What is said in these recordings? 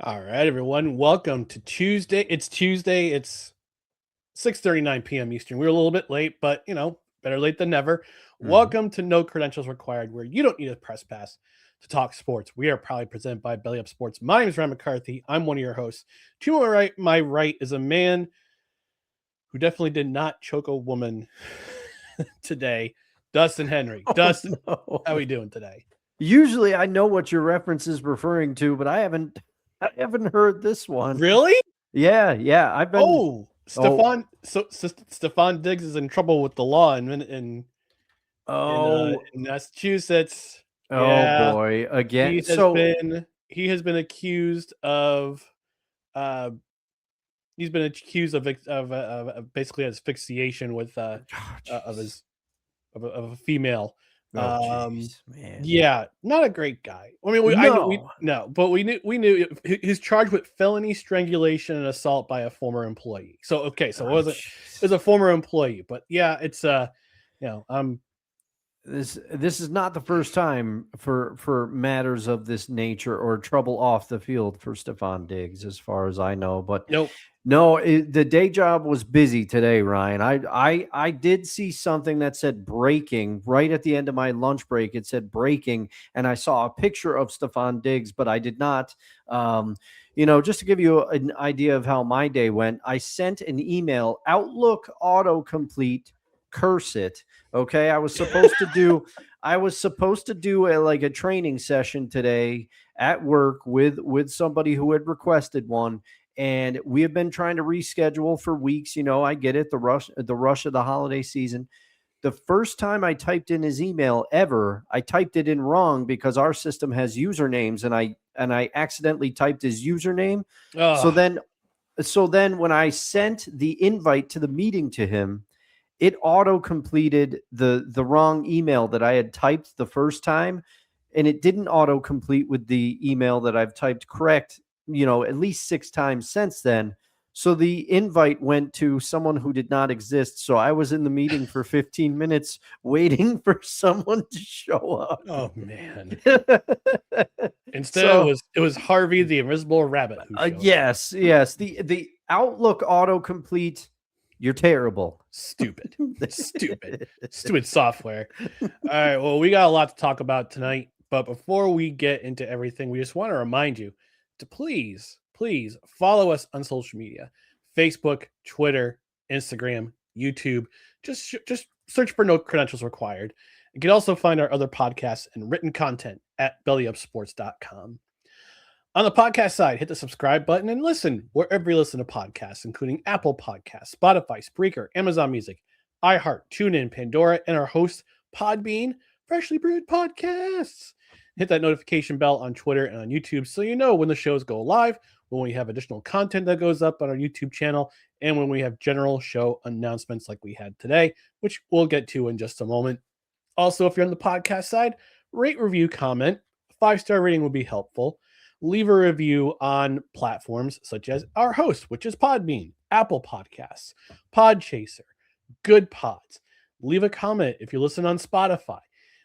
All right, everyone. Welcome to Tuesday. It's Tuesday. It's 6:39 p.m. Eastern. We're a little bit late, but better late than never. Mhm. Welcome to No Credentials Required, where you don't need a press pass to talk sports. We are proudly presented by Belly Up Sports. My name is Ryan McCarthy. I'm one of your hosts. To my right is a man who definitely did not choke a woman today, Dustin Henry. Dustin, No. how are we doing today? Usually I know what your reference is referring to, but I haven't heard this one. Really? Yeah. I've been Oh, Stefon Diggs is in trouble with the law in oh Massachusetts. oh Yeah, boy. Again. he has So been accused of uh he's been accused of basically asphyxiation with oh, of jeez. his of a female. Oh Um jeez, man. yeah, not a great guy. I mean, I know we No. no, but we knew he's charged with felony strangulation and assault by a former employee. So so Oh, it jeez. was a former employee, but yeah, it's I'm This is not the first time for matters of this nature or trouble off the field for Stefon Diggs, as far as I know. But nope. no, the day job was busy today, Ryan. I did see something that said breaking right at the end of my lunch break. It said breaking, and I saw a picture of Stefon Diggs, but I did not. Just to give you an idea of how my day went, I sent an email, Outlook autocomplete, curse it. Okay, I was supposed to do a training session today at work with somebody who had requested one, and we have been trying to reschedule for weeks. I get it, the rush of the holiday season. The first time I typed in his email ever, I typed it in wrong because our system has usernames, and I accidentally typed his username. So Oh, then so then when I sent the invite to the meeting to him, it auto completed the wrong email that I had typed the first time, and it didn't auto complete with the email that I've typed correct, at least 6 times since then. So the invite went to someone who did not exist. So I was in the meeting for 15 minutes waiting for someone to show up. oh man. Instead So it was Harvey the Invisible Rabbit who showed up. yes, the Outlook autocomplete. You're terrible. Stupid. Stupid software. All right, well, we got a lot to talk about tonight, but before we get into everything, we just want to remind you to please follow us on social media: Facebook, Twitter, Instagram, YouTube. Just search for No Credentials Required. You can also find our other podcasts and written content at bellyupsports.com. On the podcast side, hit the subscribe button and listen wherever you listen to podcasts, including Apple Podcasts, Spotify, Spreaker, Amazon Music, iHeart, TuneIn, Pandora, and our host, Podbean, Freshly Brewed Podcasts. Hit that notification bell on Twitter and on YouTube so you know when the shows go live, when we have additional content that goes up on our YouTube channel, and when we have general show announcements like we had today, which we'll get to in just a moment. Also, if you're on the podcast side, rate, review, comment. A 5-star rating would be helpful. Leave a review on platforms such as our host, which is Podbean, Apple Podcasts, Podchaser, Good Pods. Leave a comment if you listen on Spotify.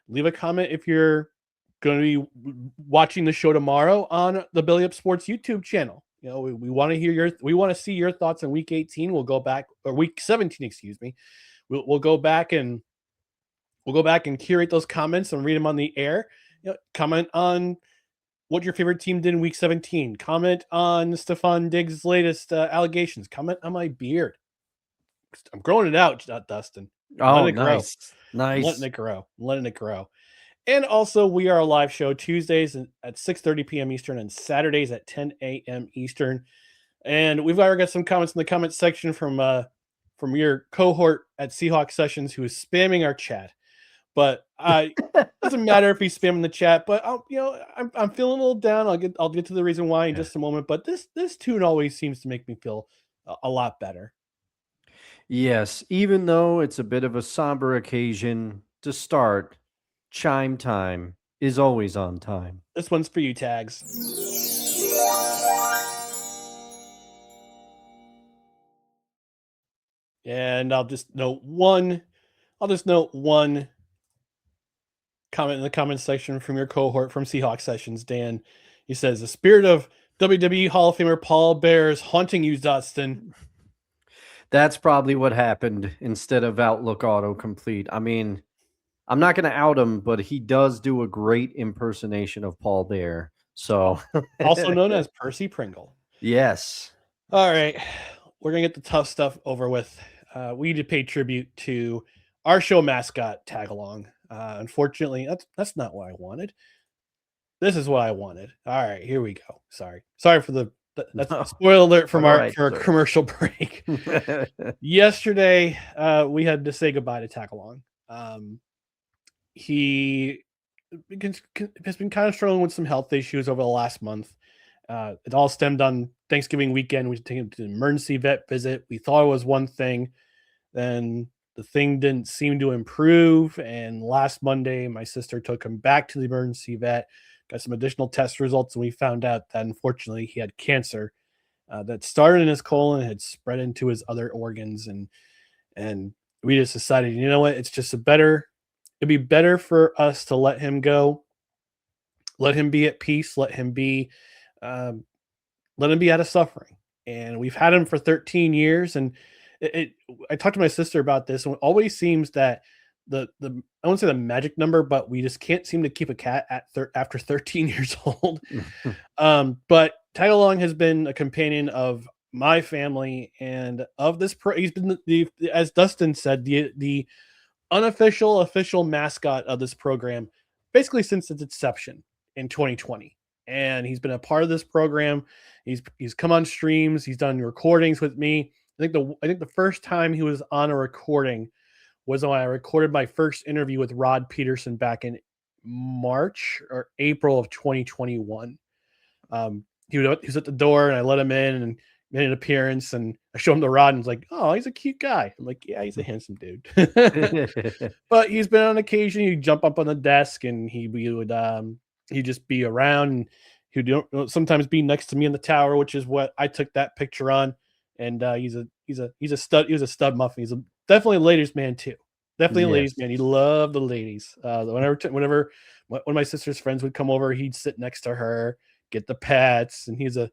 Leave a comment if you're going to be watching the show tomorrow on the Billy Up Sports YouTube channel. We want to we want to see your thoughts on week 18. We'll go back, or week 17, excuse me. We'll go back and curate those comments and read them on the air. Comment on what your favorite team did in week 17. Comment on Stefon Diggs' latest allegations. Comment on my beard. I'm growing it out, Dustin. I'm Oh, letting it grow. nice. I'm letting Nice. it grow. I'm letting it grow. And also, we are a live show Tuesdays at 6:30 p.m. Eastern and Saturdays at 10 a.m. Eastern. And we've already got some comments in the comment section from your cohort at Seahawk Sessions who is spamming our chat. But doesn't matter if he's spamming the chat. But I'm feeling a little down. I'll get to the reason why in just a moment. But this tune always seems to make me feel a lot better. Yes, even though it's a bit of a somber occasion to start, chime time is always on time. This one's for you, Tags. And I'll just note one comment in the comment section from your cohort from Seahawk Sessions, Dan. He says, the spirit of WWE Hall of Famer Paul Bear is haunting you, Dustin. That's probably what happened instead of Outlook autocomplete. I mean, I'm not going to out him, but he does do a great impersonation of Paul Bear. So, Also known as Percy Pringle. yes. All right. We're going to get the tough stuff over with. We need to pay tribute to our show mascot, Tagalong. Unfortunately, that's not what I wanted. This is what I wanted. All right, here we go. Sorry for that's a spoiler alert from our commercial break. Yesterday, we had to say goodbye to Tagalong. He has been kind of struggling with some health issues over the last month. It all stemmed on Thanksgiving weekend. We took him to an emergency vet visit. We thought it was one thing, then the thing didn't seem to improve. And last Monday, my sister took him back to the emergency vet, got some additional test results, and we found out that unfortunately he had cancer that started in his colon and had spread into his other organs. And we just decided, you know what, it'd be better for us to let him go, let him be at peace, let him be out of suffering. And we've had him for 13 years. And I talked to my sister about this, and it always seems that I won't say the magic number, but we just can't seem to keep a cat after 13 years old. But Tagalong has been a companion of my family and of this. He's been as Dustin said, the unofficial official mascot of this program, basically since its inception in 2020. And he's been a part of this program. He's come on streams. He's done recordings with me. I think the first time he was on a recording was when I recorded my first interview with Rod Peterson back in March or April of 2021. He was at the door, and I let him in and made an appearance, and I showed him the Rod, and was like, "Oh, he's a cute guy." I'm like, "Yeah, he's a handsome dude." But he's been on occasion. He'd jump up on the desk, and he'd just be around, and he'd sometimes be next to me in the tower, which is what I took that picture on. And he's a stud. He was a stud muffin. He's definitely a ladies' man too. Definitely a ladies' man. He loved the ladies. Whenever one of my sister's friends would come over, he'd sit next to her, get the pats, and he's a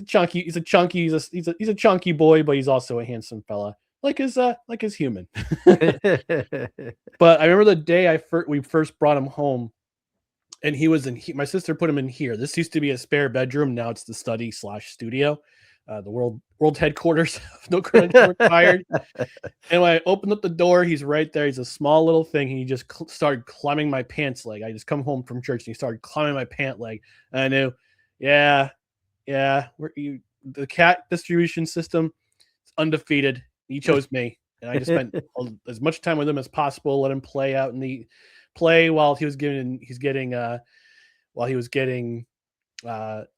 chunky boy, but he's also a handsome fella, like his human. But I remember the day we first brought him home, and he was my sister put him in here. This used to be a spare bedroom. Now it's the study/studio. The world headquarters. No credential required. And when I opened up the door, he's right there. He's a small little thing. He just started climbing my pants leg. I just come home from church, and he started climbing my pant leg. And I knew, the cat distribution system is undefeated. He chose me, and I just spent as much time with him as possible. Let him play out in the play while he was getting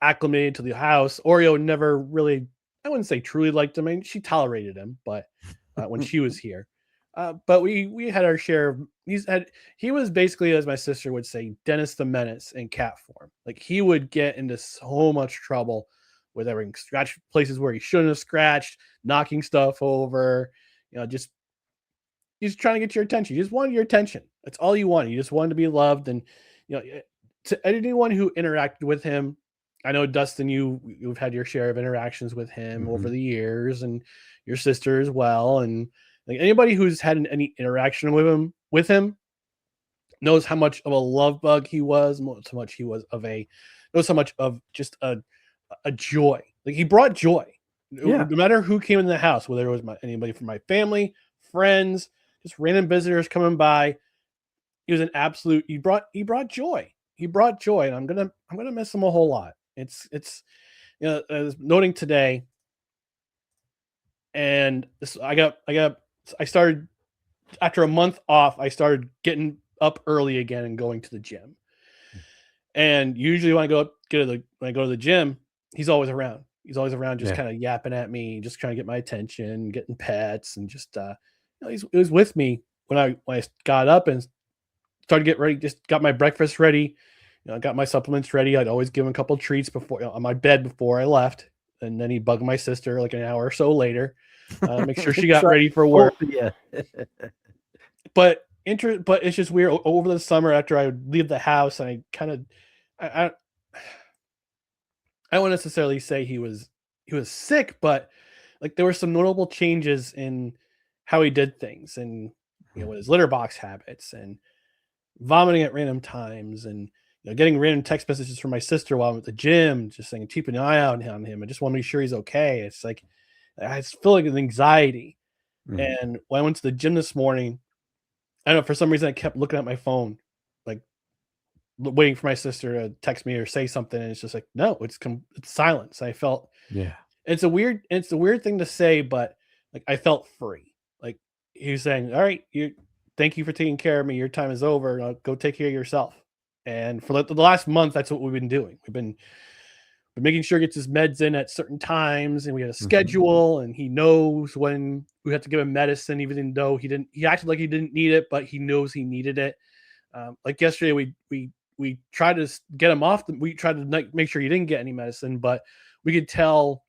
acclimated to the house. Oreo never really, I wouldn't say truly liked him. I mean, she tolerated him, but when she was here, but we had our share of. He was basically, as my sister would say, Dennis the Menace in cat form. Like, he would get into so much trouble with everything, scratch places where he shouldn't have scratched, knocking stuff over. Just he's trying to get your attention. He just wanted your attention. That's all you wanted. You just wanted to be loved. And to anyone who interacted with him, I know, Dustin, you've had your share of interactions with him over the years, and your sister as well. And like, anybody who's had any interaction with him knows how much of a love bug he was, knows how much of just a joy. Like, he brought joy. No matter who came in the house, whether it was anybody from my family, friends, just random visitors coming by. He was an absolute. He brought joy. He brought joy, and I'm gonna miss him a whole lot. It's I was noting today, and I started after a month off. I started getting up early again and going to the gym. And usually when I go to the gym, he's always around. He's always around, just kind of yapping at me, just trying to get my attention, getting pets, and just he was with me when I got up and started to get ready. Just got my breakfast ready, got my supplements ready. I'd always give him a couple treats before on my bed before I left, and then he'd bug my sister like an hour or so later, make sure she got ready for work. But it's just weird. Over the summer, after I would leave the house, and I I wouldn't necessarily say he was sick, but like there were some notable changes in how he did things, and with his litter box habits, and vomiting at random times, and getting random text messages from my sister while I'm at the gym, just saying keep an eye out on him. I just want to make sure he's okay. It's like I just feel like an anxiety. Mhm. And when I went to the gym this morning, I don't know, for some reason I kept looking at my phone, like waiting for my sister to text me or say something, and it's just like no, it's silence. I felt Yeah. it's a weird thing to say, but like I felt free. Like he was saying, "All right, you thank you for taking care of me. Your time is over. Go take care of yourself." And for the last month, that's what we've been doing. We've been making sure he gets his meds in at certain times, and we had a Mhm. schedule, and he knows when we have to give him medicine, even though he acted like he didn't need it, but he knows he needed it. Like yesterday, we tried to get him off. We tried to make sure he didn't get any medicine, but we could tell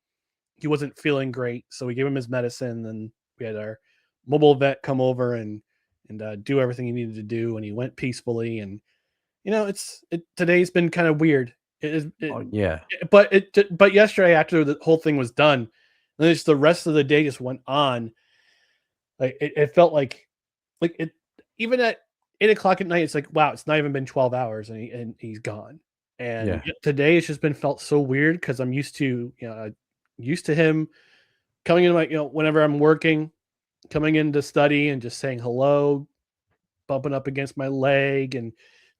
he wasn't feeling great. So we gave him his medicine, and we had our mobile vet come over and do everything he needed to do, and he went peacefully. And today's been kind of weird. It is, Oh, yeah. but yesterday after the whole thing was done, and just the rest of the day just went on. Like it felt like it even at 8 o'clock at night. It's like wow, it's not even been 12 hours, and he's gone. And Yeah. today it's just been felt so weird because I'm used to him coming in, like whenever I'm working, coming in to study and just saying hello, bumping up against my leg and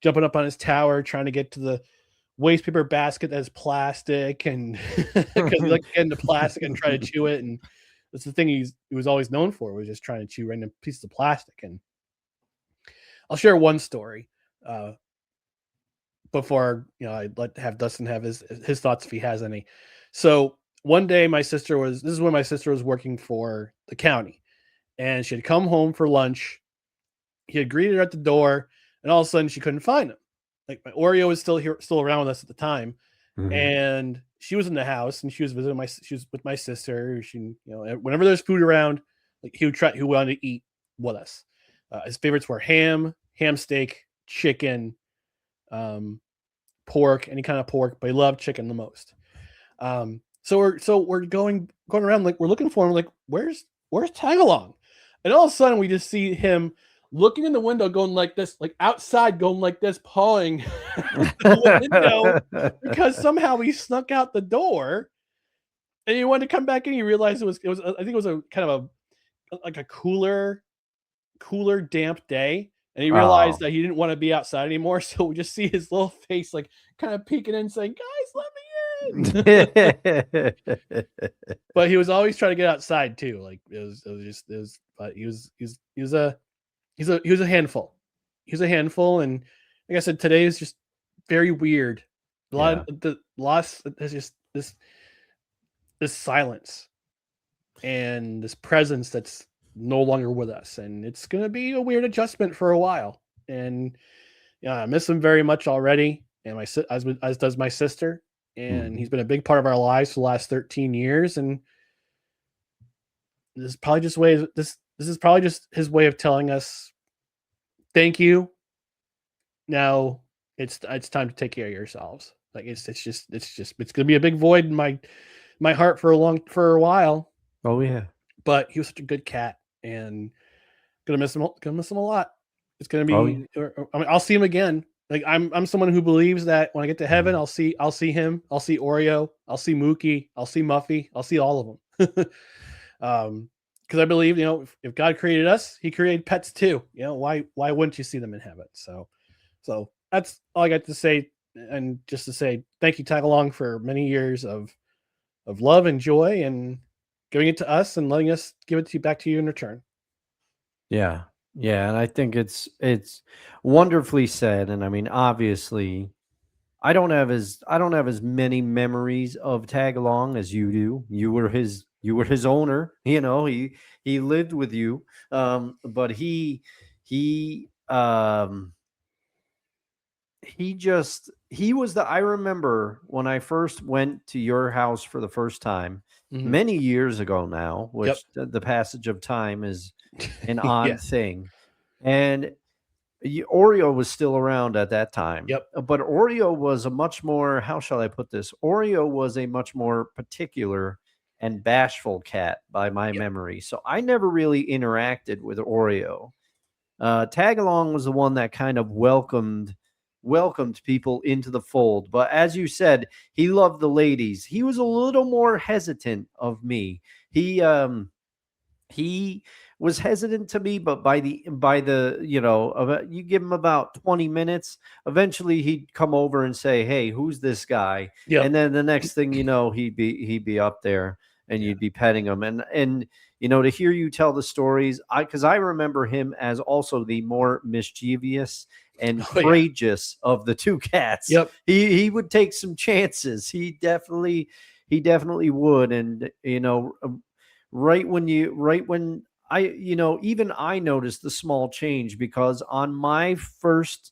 jumping up on his tower, trying to get to the waste paper basket that's plastic, and because he like to get into plastic and try to chew it. And that's the thing he was always known for, was just trying to chew random pieces of plastic. And I'll share one story uh, before I'd like to have Dustin have his thoughts if he has any. So one day this is when my sister was working for the county, and she had come home for lunch. He had greeted her at the door, and all of a sudden she couldn't find him. Like my Oreo was still around with us at the time, Mhm. and she was in the house, and she was with my sister. Whenever there's food around, like he wanted to eat with us. His favorites were ham steak, chicken, um, pork, any kind of pork, but he loved chicken the most. So we're going around, like we're looking for him, like where's Tagalong? And all of a sudden we just see him looking in the window, going like this, like outside, going like this, pawing the window, because somehow he snuck out the door, and he wanted to come back in. He realized it was I think it was a kind of a like a cooler, damp day, and he realized Oh. that he didn't want to be outside anymore. So we just see his little face, like kind of peeking in, saying, "Guys, let me in." But he was always trying to get outside too. Like but he was a handful. He was a handful, and like I said, today is just very weird. A lot Yeah. of the loss. There's just this silence and this presence that's no longer with us, and it's gonna be a weird adjustment for a while. And yeah, I miss him very much already, and as does my sister. And Mhm. he's been a big part of our lives for the last 13 years, and this is probably just his way of telling us thank you. Now it's time to take care of yourselves. Like it's gonna be a big void in my heart for a while. Oh, yeah. But he was such a good cat, and gonna miss him a lot. It's gonna Oh, yeah. be I mean, I'll see him again. Like I'm someone who believes that when I get to heaven, Mhm. I'll see him, I'll see Oreo, I'll see Mookie, I'll see Muffy, I'll see all of them. Because I believe, if God created us, He created pets too. Why wouldn't you see them in heaven? So that's all I got to say, and just to say thank you, Tagalong, for many years of love and joy, and giving it to us and letting us give it to you back to you in return. Yeah. Yeah, and I think it's wonderfully said, and I mean, obviously, I don't have as many memories of Tag Along as you do. You were his owner, he lived with you. But he he was the I remember when I first went to your house for the first time Mhm. many years ago now, Yep. which the passage of time is an odd Yeah. thing. And Oreo was still around at that time. Yep. But Oreo was a much more, how shall I put this? Oreo was a much more particular and bashful cat by my Yep. memory. So I never really interacted with Oreo. Tagalong was the one that kind of welcomed people into the fold. But as you said, he loved the ladies. He was a little more hesitant of me. He was hesitant to me, but by the you give him about 20 minutes, eventually he'd come over and say, "Hey, who's this guy?" Yep. And then the next thing you know, he'd be up there and Yeah. you'd be petting him. And to hear you tell the stories, because I remember him as also the more mischievous and Oh, yeah. courageous of the two cats. Yep. He would take some chances. He definitely would. And right when even I noticed the small change, because on my first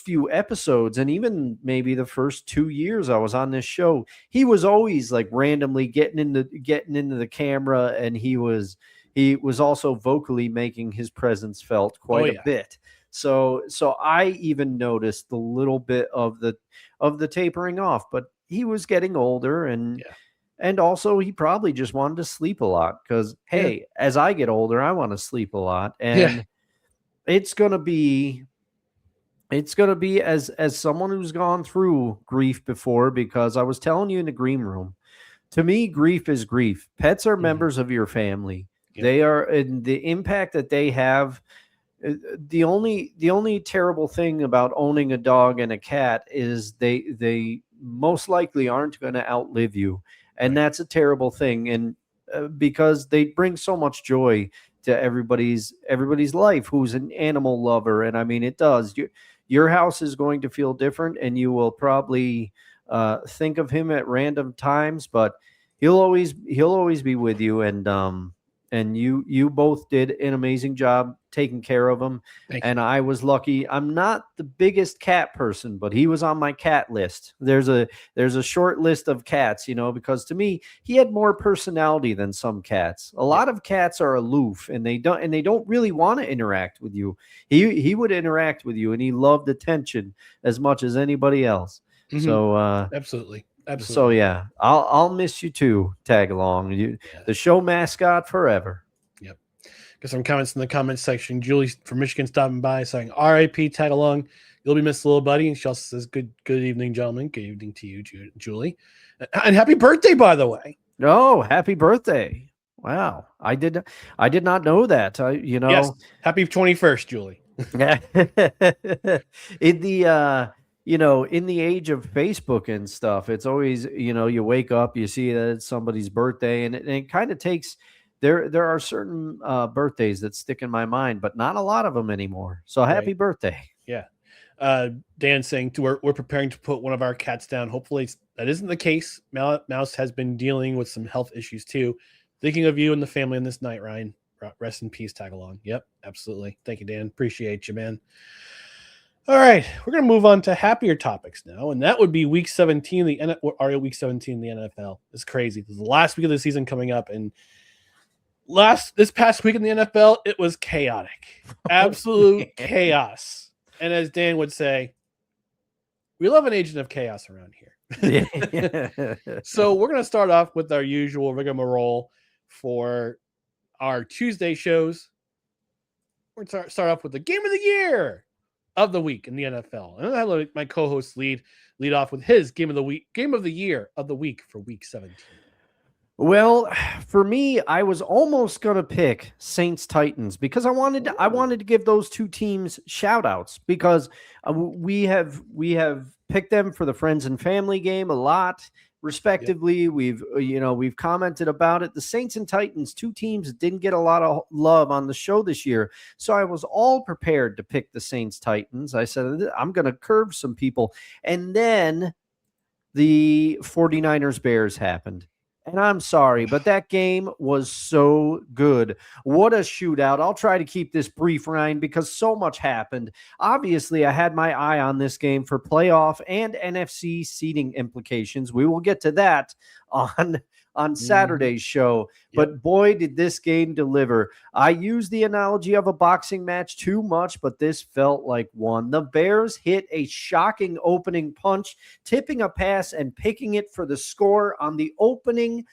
few episodes, and even maybe the first 2 years I was on this show, he was always like randomly getting into the camera, and he was also vocally making his presence felt quite a bit. So I even noticed the little bit of the tapering off, but he was getting older, and also he probably just wanted to sleep a lot, because hey, as I get older, I want to sleep a lot. And it's gonna be as someone who's gone through grief before, because I was telling you in the green room, to me, grief is grief. Pets are members of your family. Yep. They are, and the impact that they have. The only terrible thing about owning a dog and a cat is they most likely aren't going to outlive you, and that's a terrible thing. And because they bring so much joy to everybody's life who's an animal lover. And I mean, it does. Your house is going to feel different, and you will probably think of him at random times, but he'll always be with you. And you both did an amazing job taking care of him. And I was lucky. I'm not the biggest cat person, but he was on my cat list. There's a short list of cats, because to me, he had more personality than some cats. A lot of cats are aloof, and they don't really want to interact with you. He would interact with you, and he loved attention as much as anybody else. Mm-hmm. So absolutely. So yeah, I'll miss you too, Tagalong. The show mascot forever. Yep. Got some comments in the comments section. Julie from Michigan stopping by saying, "R.I.P. Tagalong. You'll be missed, little buddy." And she also says, "Good evening, gentlemen. Good evening to you, Julie, and happy birthday, by the way." Oh, happy birthday! Wow, I did not know that. Yes, happy 21st, Julie. In the age of Facebook and stuff, it's always, you wake up, you see that it's somebody's birthday, and it kind of takes, there are certain birthdays that stick in my mind, but not a lot of them anymore. So happy birthday. Yeah. Dan saying we're preparing to put one of our cats down. Hopefully that isn't the case. Mouse has been dealing with some health issues too. Thinking of you and the family on this night, Ryan. Rest in peace, Tagalong. Yep, absolutely. Thank you, Dan. Appreciate you, man. All right, we're going to move on to happier topics now, and that would be Week 17. Week 17 in the NFL. It's crazy. This is the last week of the season coming up, and this past week in the NFL, it was chaotic, absolute chaos. And as Dan would say, we love an agent of chaos around here. So we're going to start off with our usual rigmarole for our Tuesday shows. We're going to start off with the game of the year of the week in the NFL. And I let my co-host lead off with his game of the year of the week for Week 17. Well, for me, I was almost going to pick Saints Titans, because I wanted to give those two teams shout outs, because we have picked them for the friends and family game a lot, respectively. Yep. We've commented about it. The Saints and Titans, two teams that didn't get a lot of love on the show this year. So I was all prepared to pick the Saints Titans. I said, I'm going to curve some people. And then the 49ers Bears happened. And I'm sorry, but that game was so good. What a shootout. I'll try to keep this brief, Ryan, because so much happened. Obviously, I had my eye on this game for playoff and NFC seeding implications. We will get to that on on Saturday's show. But boy, did this game deliver. I use the analogy of a boxing match too much, but this felt like one. The Bears hit a shocking opening punch, tipping a pass and picking it for the score on the opening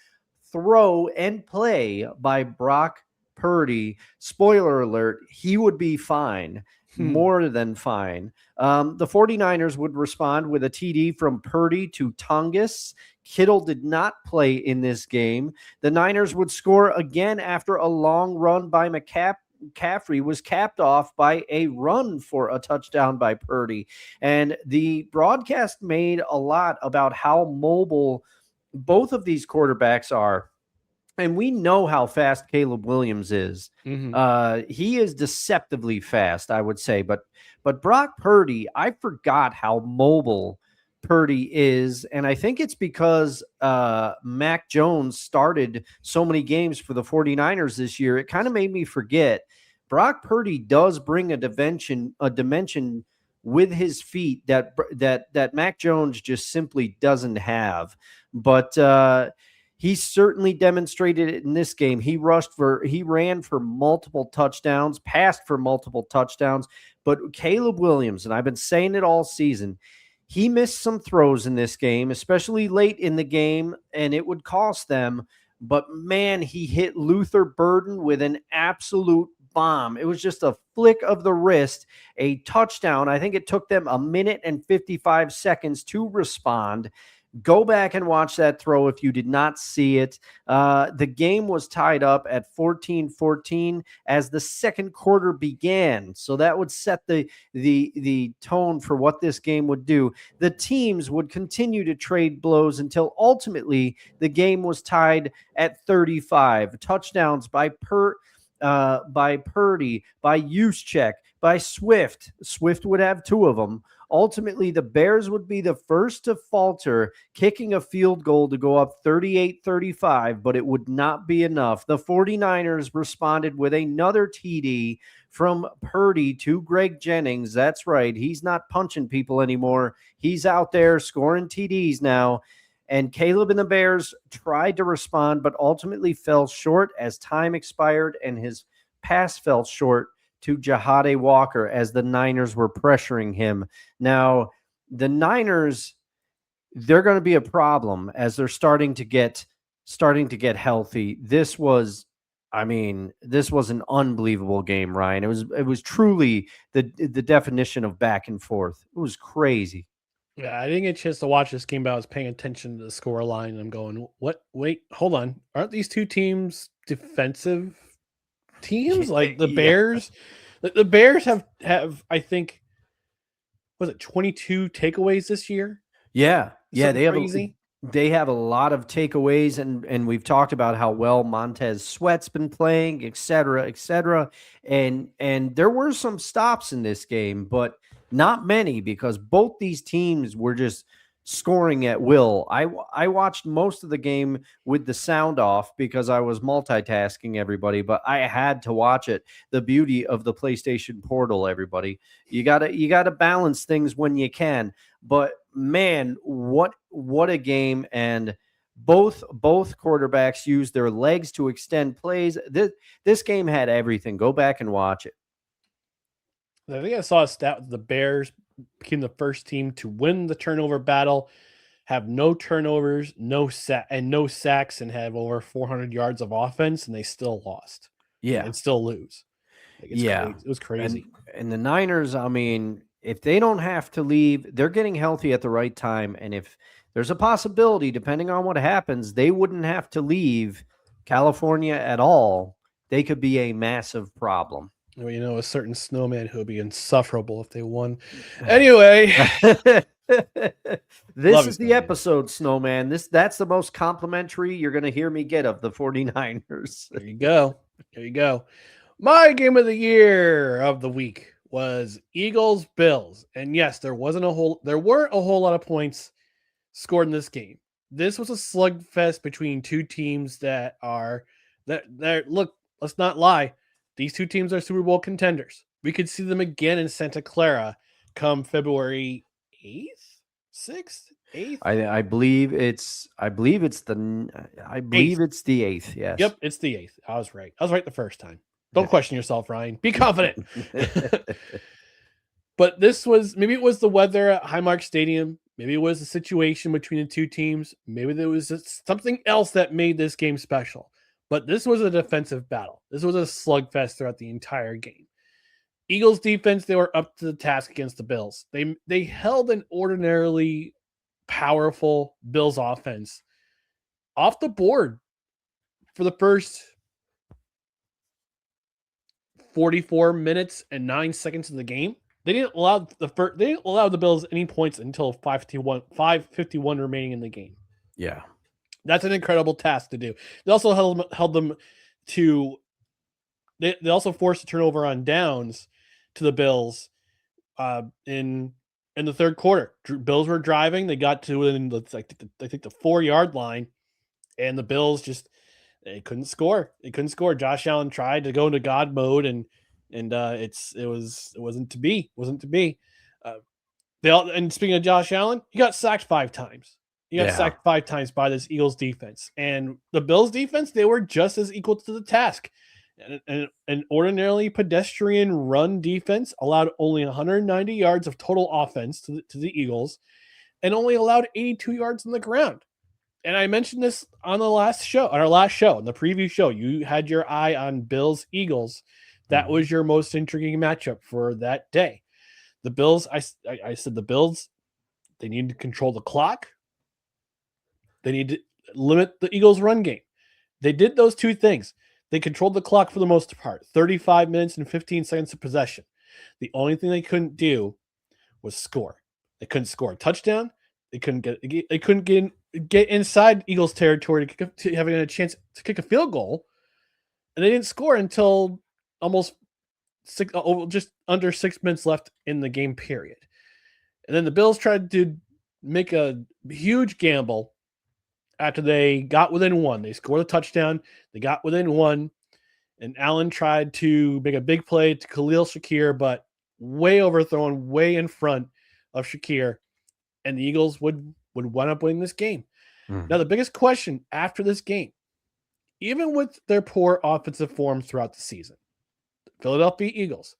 throw and play by Brock Purdy. Spoiler alert, he would be fine. More than fine. The 49ers would respond with a TD from Purdy to Tongus. Kittle did not play in this game. The Niners would score again after a long run by McCaffrey was capped off by a run for a touchdown by Purdy. And the broadcast made a lot about how mobile both of these quarterbacks are. And we know how fast Caleb Williams is. He is deceptively fast, I would say. But Brock Purdy, I forgot how mobile Purdy is. And I think it's because Mac Jones started so many games for the 49ers this year. It kind of made me forget. Brock Purdy does bring a dimension with his feet that Mac Jones just simply doesn't have. But he certainly demonstrated it in this game. He ran for multiple touchdowns, passed for multiple touchdowns. But Caleb Williams, and I've been saying it all season, he missed some throws in this game, especially late in the game, and it would cost them. But man, he hit Luther Burden with an absolute bomb. It was just a flick of the wrist, a touchdown. I think it took them 1 minute and 55 seconds to respond. Go back and watch that throw if you did not see it. The game was tied up at 14-14 as the second quarter began. So that would set the tone for what this game would do. The teams would continue to trade blows until ultimately the game was tied at 35. Touchdowns by Purdy, by Juszczyk, by Swift. Swift would have 2 of them. Ultimately, the Bears would be the first to falter, kicking a field goal to go up 38-35, but it would not be enough. The 49ers responded with another TD from Purdy to Greg Jennings. That's right. He's not punching people anymore. He's out there scoring TDs now. And Caleb and the Bears tried to respond, but ultimately fell short as time expired and his pass fell short to Jahade Walker as the Niners were pressuring him. Now, the Niners, they're going to be a problem as they're starting to get healthy. This was an unbelievable game, Ryan. It was truly the definition of back and forth. It was crazy. Yeah, I didn't get a chance to watch this game, but I was paying attention to the score line. And I'm going, what? Wait, hold on. Aren't these two teams defensive teams? Like the Bears? The Bears have I think, was it 22 takeaways this year? Yeah. Yeah, crazy. They have a lot of takeaways, and we've talked about how well Montez Sweat's been playing, et cetera, et cetera. And there were some stops in this game, but not many because both these teams were just scoring at will. I watched most of the game with the sound off because I was multitasking, everybody, but I had to watch it. The beauty of the PlayStation Portal, everybody. You gotta balance things when you can. But man, what a game. And both quarterbacks used their legs to extend plays. This game had everything. Go back and watch it. I think I saw a stat: the Bears became the first team to win the turnover battle, have no turnovers, no sacks, and have over 400 yards of offense, and they still lost. Yeah, and still lose. Crazy. It was crazy. And the Niners, I mean, if they don't have to leave, they're getting healthy at the right time. And if there's a possibility, depending on what happens, they wouldn't have to leave California at all. They could be a massive problem. Well, a certain snowman who would be insufferable if they won. Anyway. This is the episode, Snowman. That's the most complimentary you're going to hear me get of the 49ers. There you go. My game of the year of the week was Eagles Bills. And yes, there weren't a whole lot of points scored in this game. This was a slugfest between two teams that look, let's not lie. These two teams are Super Bowl contenders. We could see them again in Santa Clara come February 8th, sixth, eighth, I believe it's the eighth. it's the eighth. Yes. Yep, it's the eighth. I was right. I was right the first time. Don't question yourself, Ryan. Be confident. But maybe it was the weather at Highmark Stadium. Maybe it was the situation between the two teams. Maybe there was something else that made this game special. But this was a defensive battle. This was a slugfest throughout the entire game. Eagles defense, they were up to the task against the Bills. They held an ordinarily powerful Bills offense off the board for the first 44 minutes and 9 seconds of the game. They didn't allow the Bills any points until 5:51 remaining in the game. Yeah. That's an incredible task to do. They also held them to they also forced a turnover on downs to the Bills in the third quarter. Bills were driving. They got to within the 4-yard line, and the Bills they couldn't score. They couldn't score. Josh Allen tried to go into God mode, and it wasn't to be. And speaking of Josh Allen, he got sacked 5 times. He got sacked 5 times by this Eagles defense, and the Bills defense, they were just as equal to the task. And an ordinarily pedestrian run defense allowed only 190 yards of total offense to the Eagles, and only allowed 82 yards on the ground. And I mentioned this on our last show, in the preview show. You had your eye on Bills Eagles. That was your most intriguing matchup for that day. The Bills, I said the Bills, they need to control the clock. They need to limit the Eagles' run game. They did those two things. They controlled the clock for the most part, 35 minutes and 15 seconds of possession. The only thing they couldn't do was score. They couldn't score a touchdown. They couldn't get inside Eagles territory to having a chance to kick a field goal, and they didn't score until almost just under 6 minutes left in the game period. And then the Bills tried to make a huge gamble after they got within 1. They scored a touchdown. They got within 1, and Allen tried to make a big play to Khalil Shakir, but way overthrown, way in front of Shakir, and the Eagles would wind up winning this game. Now, the biggest question after this game, even with their poor offensive form throughout the season, the Philadelphia Eagles,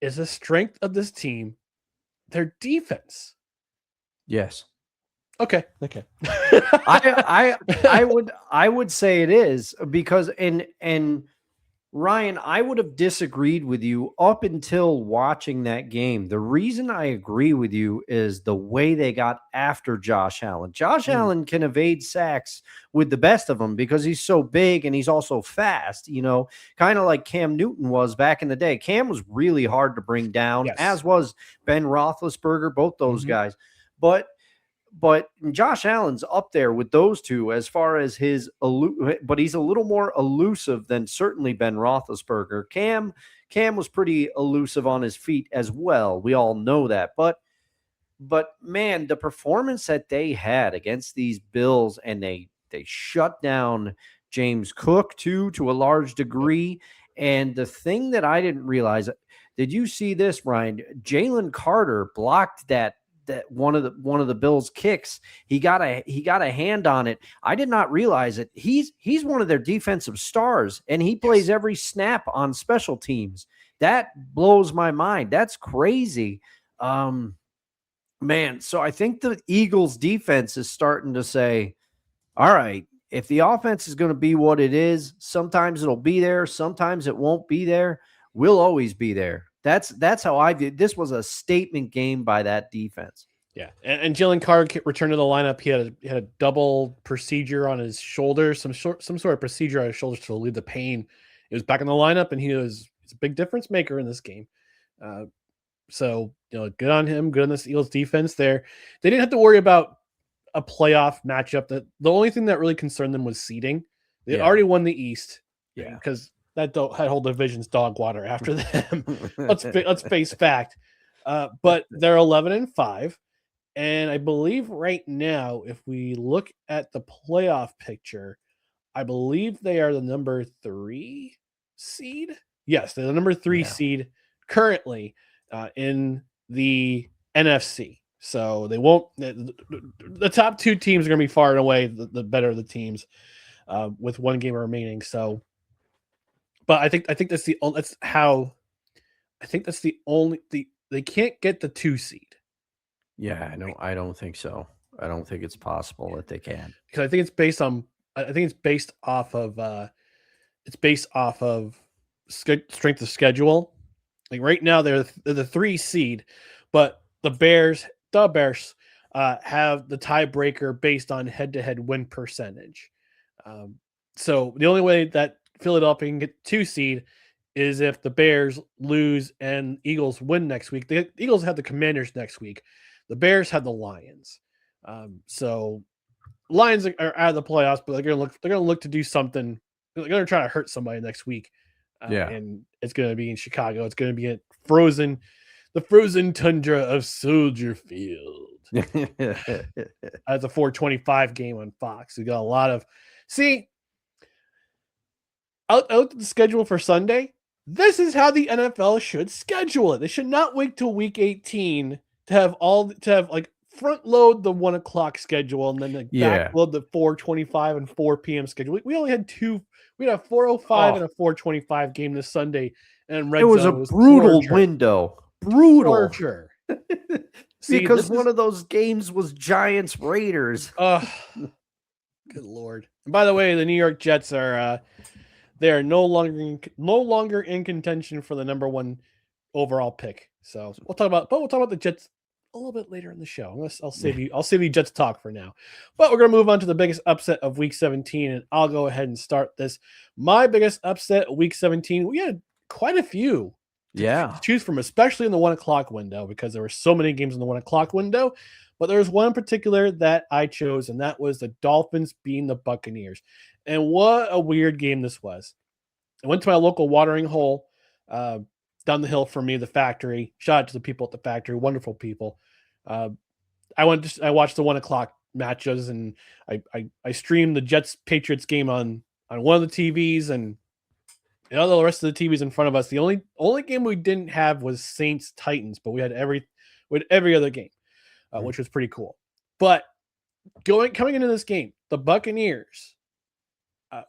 is the strength of this team their defense? Yes. Okay. I would say it is, because and Ryan, I would have disagreed with you up until watching that game. The reason I agree with you is the way they got after Josh Allen. Josh Allen can evade sacks with the best of them because he's so big and he's also fast, kind of like Cam Newton was back in the day. Cam was really hard to bring down, as was Ben Roethlisberger, both those guys. But Josh Allen's up there with those two as far as but he's a little more elusive than certainly Ben Roethlisberger. Cam was pretty elusive on his feet as well. We all know that. But man, the performance that they had against these Bills, and they shut down James Cook too, to a large degree. And the thing that I didn't realize, did you see this, Ryan? Jalen Carter blocked that one of the Bills' kicks. He got a hand on it. I did not realize it. He's one of their defensive stars, and he plays every snap on special teams. That blows my mind. That's crazy. Man, so I think the Eagles' defense is starting to say, all right, if the offense is going to be what it is, sometimes it'll be there, sometimes it won't be there. We'll always be there. That's how I view. This was a statement game by that defense. Yeah, and Jalen Carter returned to the lineup. He had a double procedure on his shoulder, some sort of procedure on his shoulders to relieve the pain. He was back in the lineup, and he's a big difference maker in this game. So good on him. Good on this Eagles defense. There, they didn't have to worry about a playoff matchup. The only thing that really concerned them was seeding. They already won the East. Yeah, because that whole division's dog water after them. let's face fact. But they're 11-5, and I believe right now, if we look at the playoff picture, I believe they are the number 3 seed. Yes, they're the number 3 seed currently in the NFC. So they won't. The top two teams are going to be far and away the better of the teams, with one game remaining. So, but I think that's the only they can't get the 2 seed. Yeah, I don't think so. I don't think it's possible that they can, because I think it's based off of strength of schedule. Like right now, they're the 3 seed, but the Bears have the tiebreaker based on head-to-head win percentage. So the only way that Philadelphia can get 2 seed is if the Bears lose and Eagles win next week. The Eagles have the Commanders next week. The Bears have the Lions. So Lions are out of the playoffs, but they're gonna look to do something. They're gonna try to hurt somebody next week. And it's gonna be in Chicago. It's gonna be the frozen tundra of Soldier Field. As a 4:25 game on Fox. We got a lot of I looked at the schedule for Sunday. This is how the NFL should schedule it. They should not wait till week 18 to have front load the 1 o'clock schedule and then back load the 4:25 and 4 p.m. schedule. We only had 2. We had a 4:05 and a 4:25 game this Sunday, and it was a brutal window. Brutal. Because one of those games was Giants Raiders. Good Lord! And by the way, the New York Jets are they are no longer in contention for the number 1 overall pick. So we'll talk about the Jets a little bit later in the show. I'll save you Jets talk for now. But we're going to move on to the biggest upset of week 17, and I'll go ahead and start this. My biggest upset of week 17, we had quite a few to choose from, especially in the 1 o'clock window, because there were so many games in the 1 o'clock window. But there was one in particular that I chose, and that was the Dolphins beating the Buccaneers. And what a weird game this was. I went to my local watering hole down the hill from me, the factory. Shout out to the people at the factory, wonderful people. I watched the 1 o'clock matches, and I streamed the Jets-Patriots game on one of the TVs, and the rest of the TVs in front of us. The only game we didn't have was Saints-Titans, but we had every other game, which was pretty cool. But coming into this game, the Buccaneers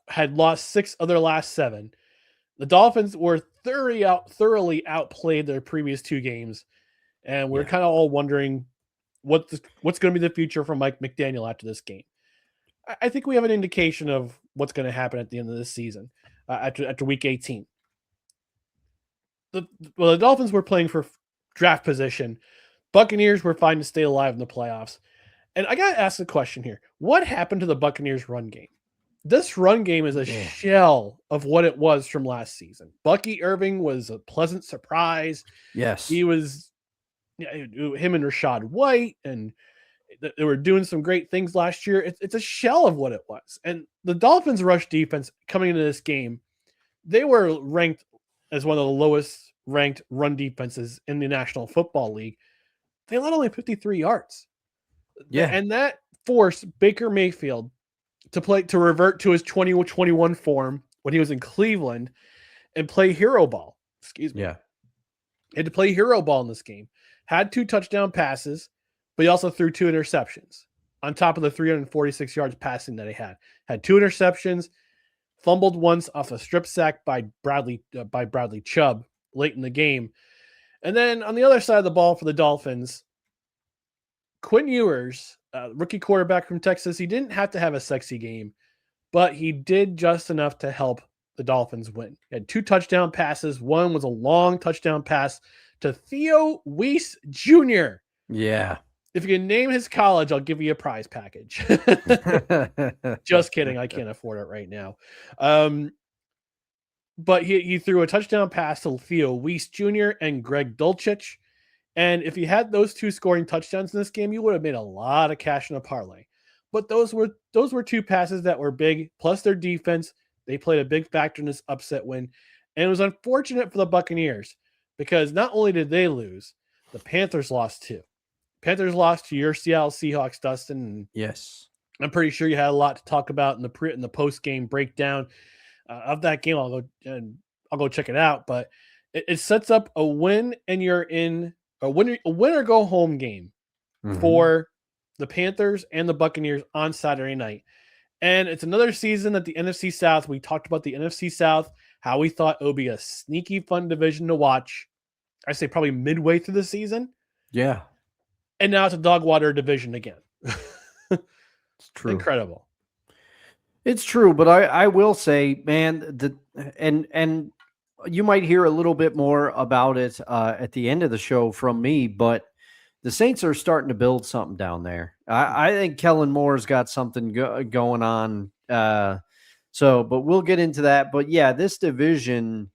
had lost 6 of their last 7. The Dolphins were thoroughly outplayed their previous 2 games, and we're kind of all wondering what's going to be the future for Mike McDaniel after this game. I think we have an indication of what's going to happen at the end of this season, after week 18. The Dolphins were playing for draft position. Buccaneers were fine to stay alive in the playoffs. And I got to ask the question here. What happened to the Buccaneers run game? This run game is a shell of what it was from last season. Bucky Irving was a pleasant surprise. Yes. He was, him and Rashad White, and they were doing some great things last year. It's a shell of what it was. And the Dolphins' rush defense coming into this game, they were ranked as one of the lowest ranked run defenses in the National Football League. They let only 53 yards. Yeah. And that forced Baker Mayfield to revert to his 2021 form when he was in Cleveland and play hero ball. Excuse me. Yeah. He had to play hero ball in this game. Had 2 touchdown passes, but he also threw 2 interceptions on top of the 346 yards passing that he had. Had 2 interceptions, fumbled once off a strip sack by Bradley Chubb late in the game. And then on the other side of the ball for the Dolphins, Quinn Ewers, rookie quarterback from Texas, he didn't have to have a sexy game, but he did just enough to help the Dolphins win. He had 2 touchdown passes. One was a long touchdown pass to Theo Weiss Jr. Yeah. If you can name his college, I'll give you a prize package. Just kidding. I can't afford it right now. But he threw a touchdown pass to Theo Weiss Jr. and Greg Dulcich. And if you had those 2 scoring touchdowns in this game, you would have made a lot of cash in a parlay. But those were 2 passes that were big, plus their defense. They played a big factor in this upset win. And it was unfortunate for the Buccaneers because not only did they lose, the Panthers lost too. Panthers lost to your Seattle Seahawks, Dustin. And yes. I'm pretty sure you had a lot to talk about in the post-game breakdown of that game. I'll go check it out. But it sets up a win and you're in a win or go home game for the Panthers and the Buccaneers on Saturday night. And it's another season that the NFC South, we talked about the NFC South, how we thought it would be a sneaky fun division to watch. I say probably midway through the season. Yeah. And now it's a dog water division again. It's true. Incredible. It's true, but I will say, man, and you might hear a little bit more about it at the end of the show from me, but the Saints are starting to build something down there. I think Kellen Moore's got something going on. But we'll get into that. But yeah, this division,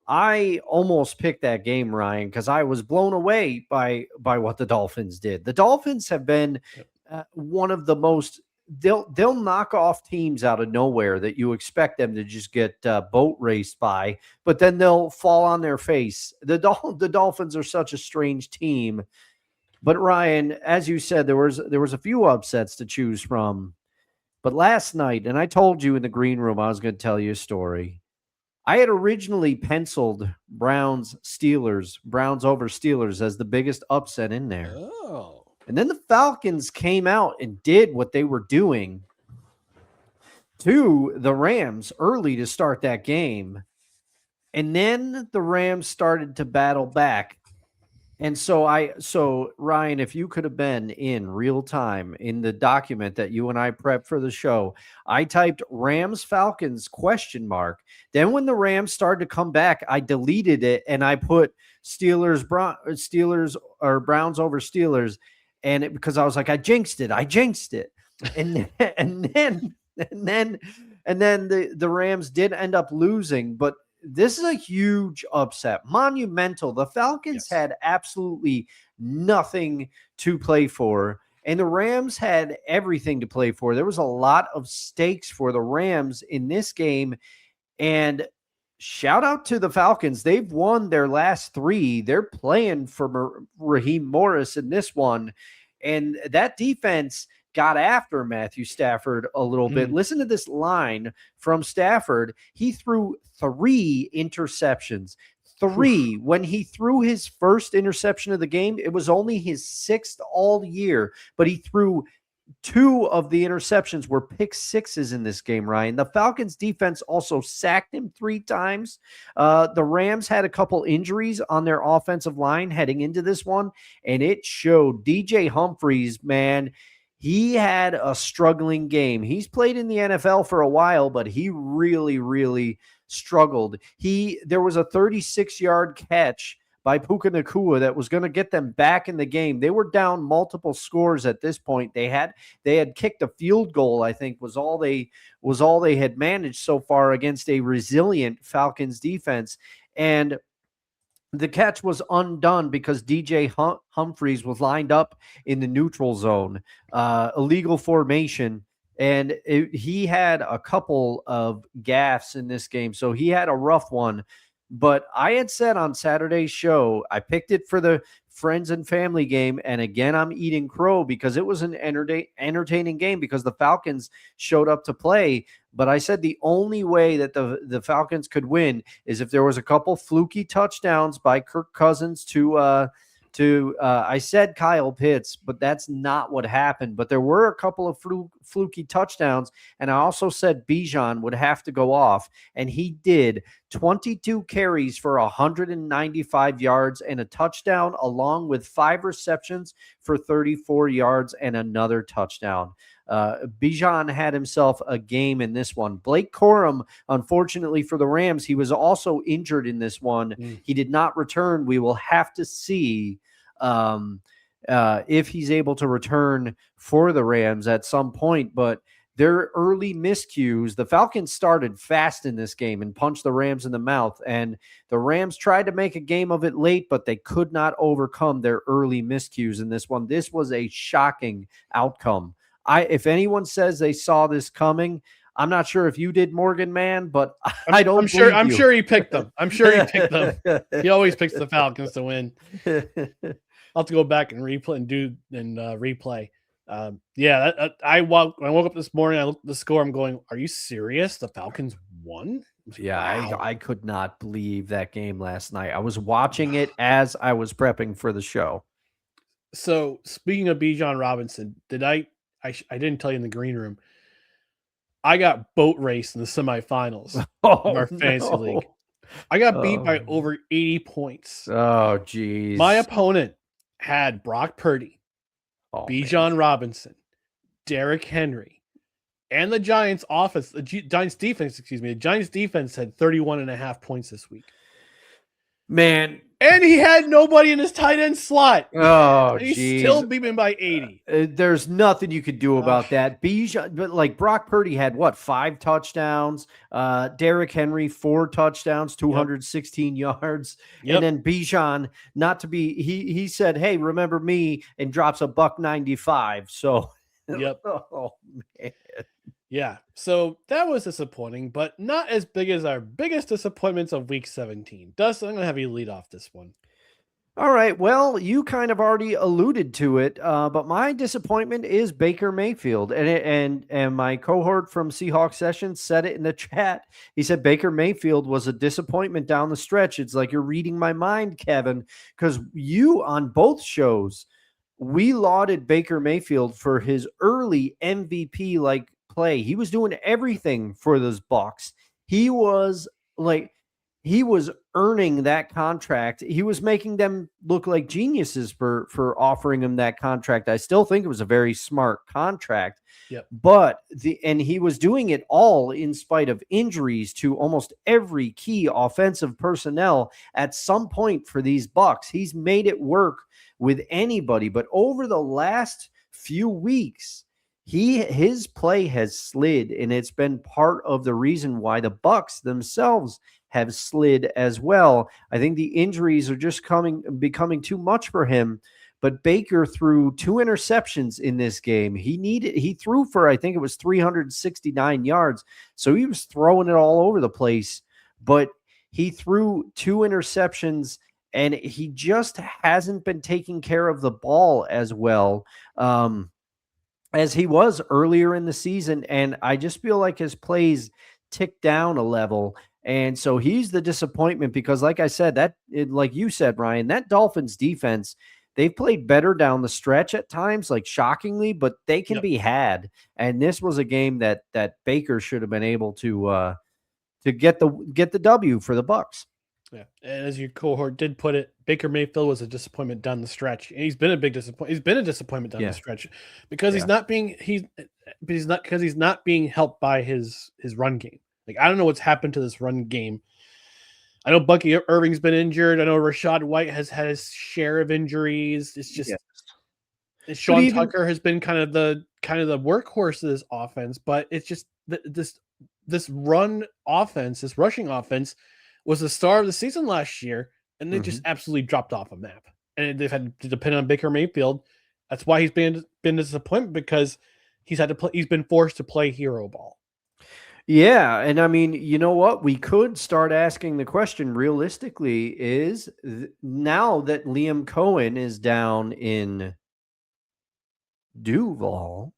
I almost picked that game, Ryan, because I was blown away by what the Dolphins did. The Dolphins have been one of the most. They'll knock off teams out of nowhere that you expect them to just get boat raced by, but then they'll fall on their face. The Dolphins are such a strange team. But Ryan, as you said, there was a few upsets to choose from. But last night, and I told you in the green room I was going to tell you a story. I had originally penciled Browns over Steelers as the biggest upset in there. Oh. And then the Falcons came out and did what they were doing to the Rams early to start that game. And then the Rams started to battle back. And so Ryan, if you could have been in real time in the document that you and I prepped for the show, I typed Rams Falcons ? Then when the Rams started to come back, I deleted it and I put Browns over Steelers, and because I was like, I jinxed it, and then the Rams did end up losing, but. This is a huge upset, monumental. The Falcons had absolutely nothing to play for, and the Rams had everything to play for. There was a lot of stakes for the Rams in this game, and shout out to the Falcons. They've won their last 3. They're playing for Raheem Morris in this one, and that defense got after Matthew Stafford a little bit. Listen to this line from Stafford. He threw 3 interceptions. 3. When he threw his first interception of the game, it was only his 6th all year, but he threw 2 of the interceptions were pick sixes in this game, Ryan. The Falcons defense also sacked him 3 times. The Rams had a couple injuries on their offensive line heading into this one, and it showed. DJ Humphries, man, he had a struggling game. He's played in the NFL for a while, but he really, really struggled. There was a 36-yard catch by Puka Nacua that was going to get them back in the game. They were down multiple scores at this point. They had kicked a field goal, I think, was all they had managed so far against a resilient Falcons defense. And the catch was undone because DJ Humphries was lined up in the neutral zone, illegal formation, and he had a couple of gaffes in this game, so he had a rough one. But I had said on Saturday's show, I picked it for the friends and family game, and again, I'm eating crow because it was an entertaining game because the Falcons showed up to play. But I said the only way that the Falcons could win is if there was a couple fluky touchdowns by Kirk Cousins to I said Kyle Pitts, but that's not what happened. But there were a couple of fluky touchdowns, and I also said Bijan would have to go off, and he did. 22 carries for 195 yards and a touchdown, along with 5 receptions for 34 yards and another touchdown. Bijan had himself a game in this one. Blake Corum, unfortunately for the Rams, he was also injured in this one. He did not return. We will have to see if he's able to return for the Rams at some point. But their early miscues, the Falcons started fast in this game and punched the Rams in the mouth. And the Rams tried to make a game of it late, but they could not overcome their early miscues in this one. This was a shocking outcome. If anyone says they saw this coming, I'm not sure if you did, Morgan, man, but I don't. I'm sure he picked them. I'm sure he picked them. He always picks the Falcons to win. I'll have to go back and replay. I woke up this morning. I looked at the score. I'm going, "Are you serious? The Falcons won?" Yeah, wow. I could not believe that game last night. I was watching it as I was prepping for the show. So speaking of Bijan Robinson, I didn't tell you in the green room. I got boat raced in the semifinals of our fantasy league. I got beat by over 80 points. Oh, geez. My opponent had Brock Purdy, Bijan Robinson, Derrick Henry, and the Giants offense, the Giants defense, the Giants defense had 31.5 points this week. Man. And he had nobody in his tight end slot. Oh, he still beat me by 80. There's nothing you could do about that. Bijan, but like Brock Purdy had what, 5 touchdowns? Derrick Henry 4 touchdowns, 216 yards, and then Bijan, not to be, he said, "Hey, remember me," and drops a $195. So, oh man. Yeah, so that was disappointing, but not as big as our biggest disappointments of Week 17. Dustin, I'm going to have you lead off this one. All right, well, you kind of already alluded to it, but my disappointment is Baker Mayfield, and my cohort from Seahawks Session said it in the chat. He said Baker Mayfield was a disappointment down the stretch. It's like you're reading my mind, Kevin, because you on both shows, we lauded Baker Mayfield for his early MVP like play. He was doing everything for those Bucs. He was earning that contract. He was making them look like geniuses for offering him that contract. I still think it was a very smart contract. But he was doing it all in spite of injuries to almost every key offensive personnel at some point for these Bucs. He's made it work with anybody, but over the last few weeks, his play has slid, and it's been part of the reason why the Bucs themselves have slid as well. I think the injuries are just becoming too much for him. But Baker threw 2 interceptions in this game. He threw for, I think it was 369 yards. So he was throwing it all over the place, but he threw 2 interceptions, and he just hasn't been taking care of the ball as well as he was earlier in the season. And I just feel like his plays ticked down a level. And so he's the disappointment because, like I said, like you said, Ryan, that Dolphins defense, they've played better down the stretch at times, like shockingly, but they can be had. And this was a game that Baker should have been able to get the W for the Bucs. Yeah, and as your cohort did put it, Baker Mayfield was a disappointment down the stretch. And he's been a big disappointment. He's been a disappointment down the stretch because he's not being helped by his run game. Like, I don't know what's happened to this run game. I know Bucky Irving's been injured. I know Rashad White has had his share of injuries. It's just Sean Tucker has been kind of the workhorse of this offense, but it's just this run offense, this rushing offense was the star of the season last year, and they just absolutely dropped off a map. And they've had to depend on Baker Mayfield. That's why he's been a disappointment, because he's been forced to play hero ball. Yeah, and I mean, you know what? We could start asking the question realistically is now that Liam Cohen is down in Duval,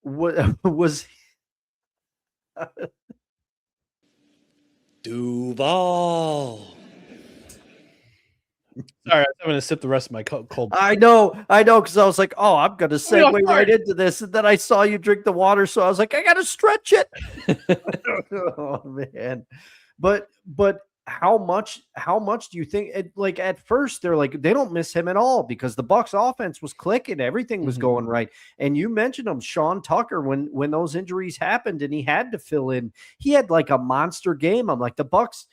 what was Duval? Sorry, I'm going to sip the rest of my cold. I know, because I was like, oh, I'm going to segue right into this, and then I saw you drink the water, so I was like, I got to stretch it. Oh man, but how much do you think? Like at first, they're like they don't miss him at all because the Bucs offense was clicking, everything was going right, and you mentioned him, Sean Tucker, when those injuries happened and he had to fill in, he had like a monster game. I'm like the Bucs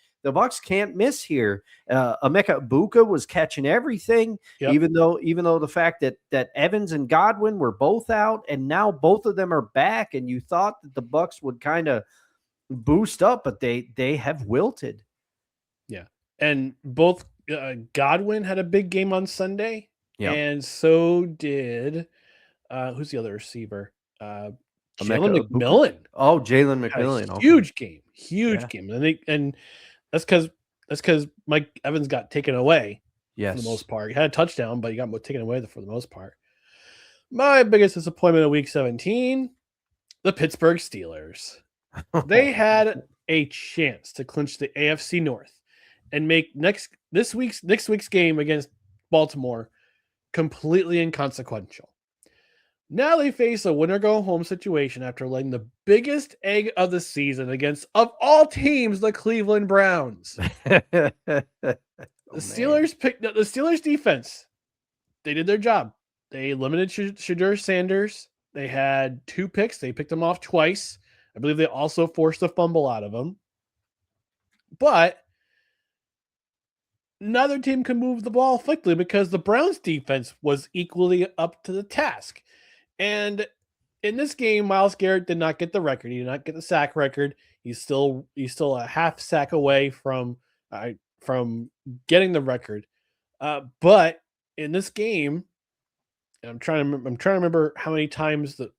can't miss here. Emeka Egbuka was catching everything, even though the fact that Evans and Godwin were both out, and now both of them are back, and you thought that the Bucs would kind of boost up, but they have wilted. Yeah, and both Godwin had a big game on Sunday, and so did who's the other receiver? Jalen McMillan. Oh, Jalen McMillan, huge game, and that's because Mike Evans got taken away. For the most part, he had a touchdown, but he got taken away for the most part. My biggest disappointment of Week 17, the Pittsburgh Steelers. They had a chance to clinch the AFC North and make next week's game against Baltimore completely inconsequential. Now they face a winner-go-home situation after laying the biggest egg of the season against, of all teams, the Cleveland Browns. The Steelers defense. They did their job. They limited Shadur Sanders. They had 2 picks. They picked him off twice. I believe they also forced a fumble out of him. But neither team can move the ball effectively because the Browns defense was equally up to the task. And in this game, Myles Garrett did not get the record. He did not get the sack record. He's still a half sack away from getting the record. But in this game, I'm trying to remember how many times the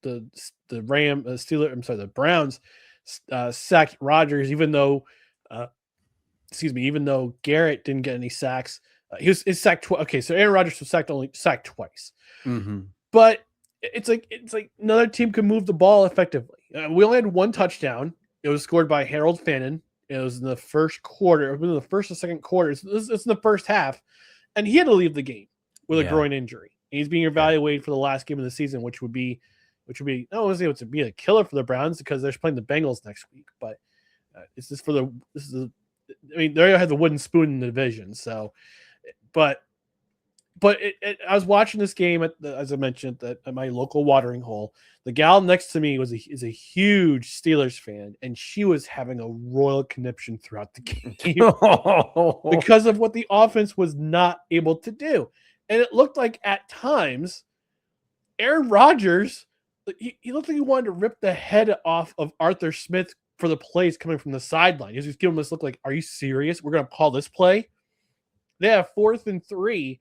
Browns sacked Rodgers, even though Garrett didn't get any sacks. He was sacked twice. Okay, so Aaron Rodgers was sacked twice. Mm-hmm. But it's like another team could move the ball effectively. We only had 1 touchdown. It was scored by Harold Fannin. It was in the first quarter. It was in the first or second quarter. It's in the first half, and he had to leave the game with a groin injury. And he's being evaluated for the last game of the season, which would be I don't want to say it would be a killer for the Browns because they're playing the Bengals next week. But it's just they already have the wooden spoon in the division. So, but I was watching this game as I mentioned at my local watering hole. The gal next to me is a huge Steelers fan, and she was having a royal conniption throughout the game because of what the offense was not able to do. And it looked like at times Aaron Rodgers, he looked like he wanted to rip the head off of Arthur Smith for the plays coming from the sideline. He's just giving him this look like, are you serious? We're going to call this play? They have 4th and 3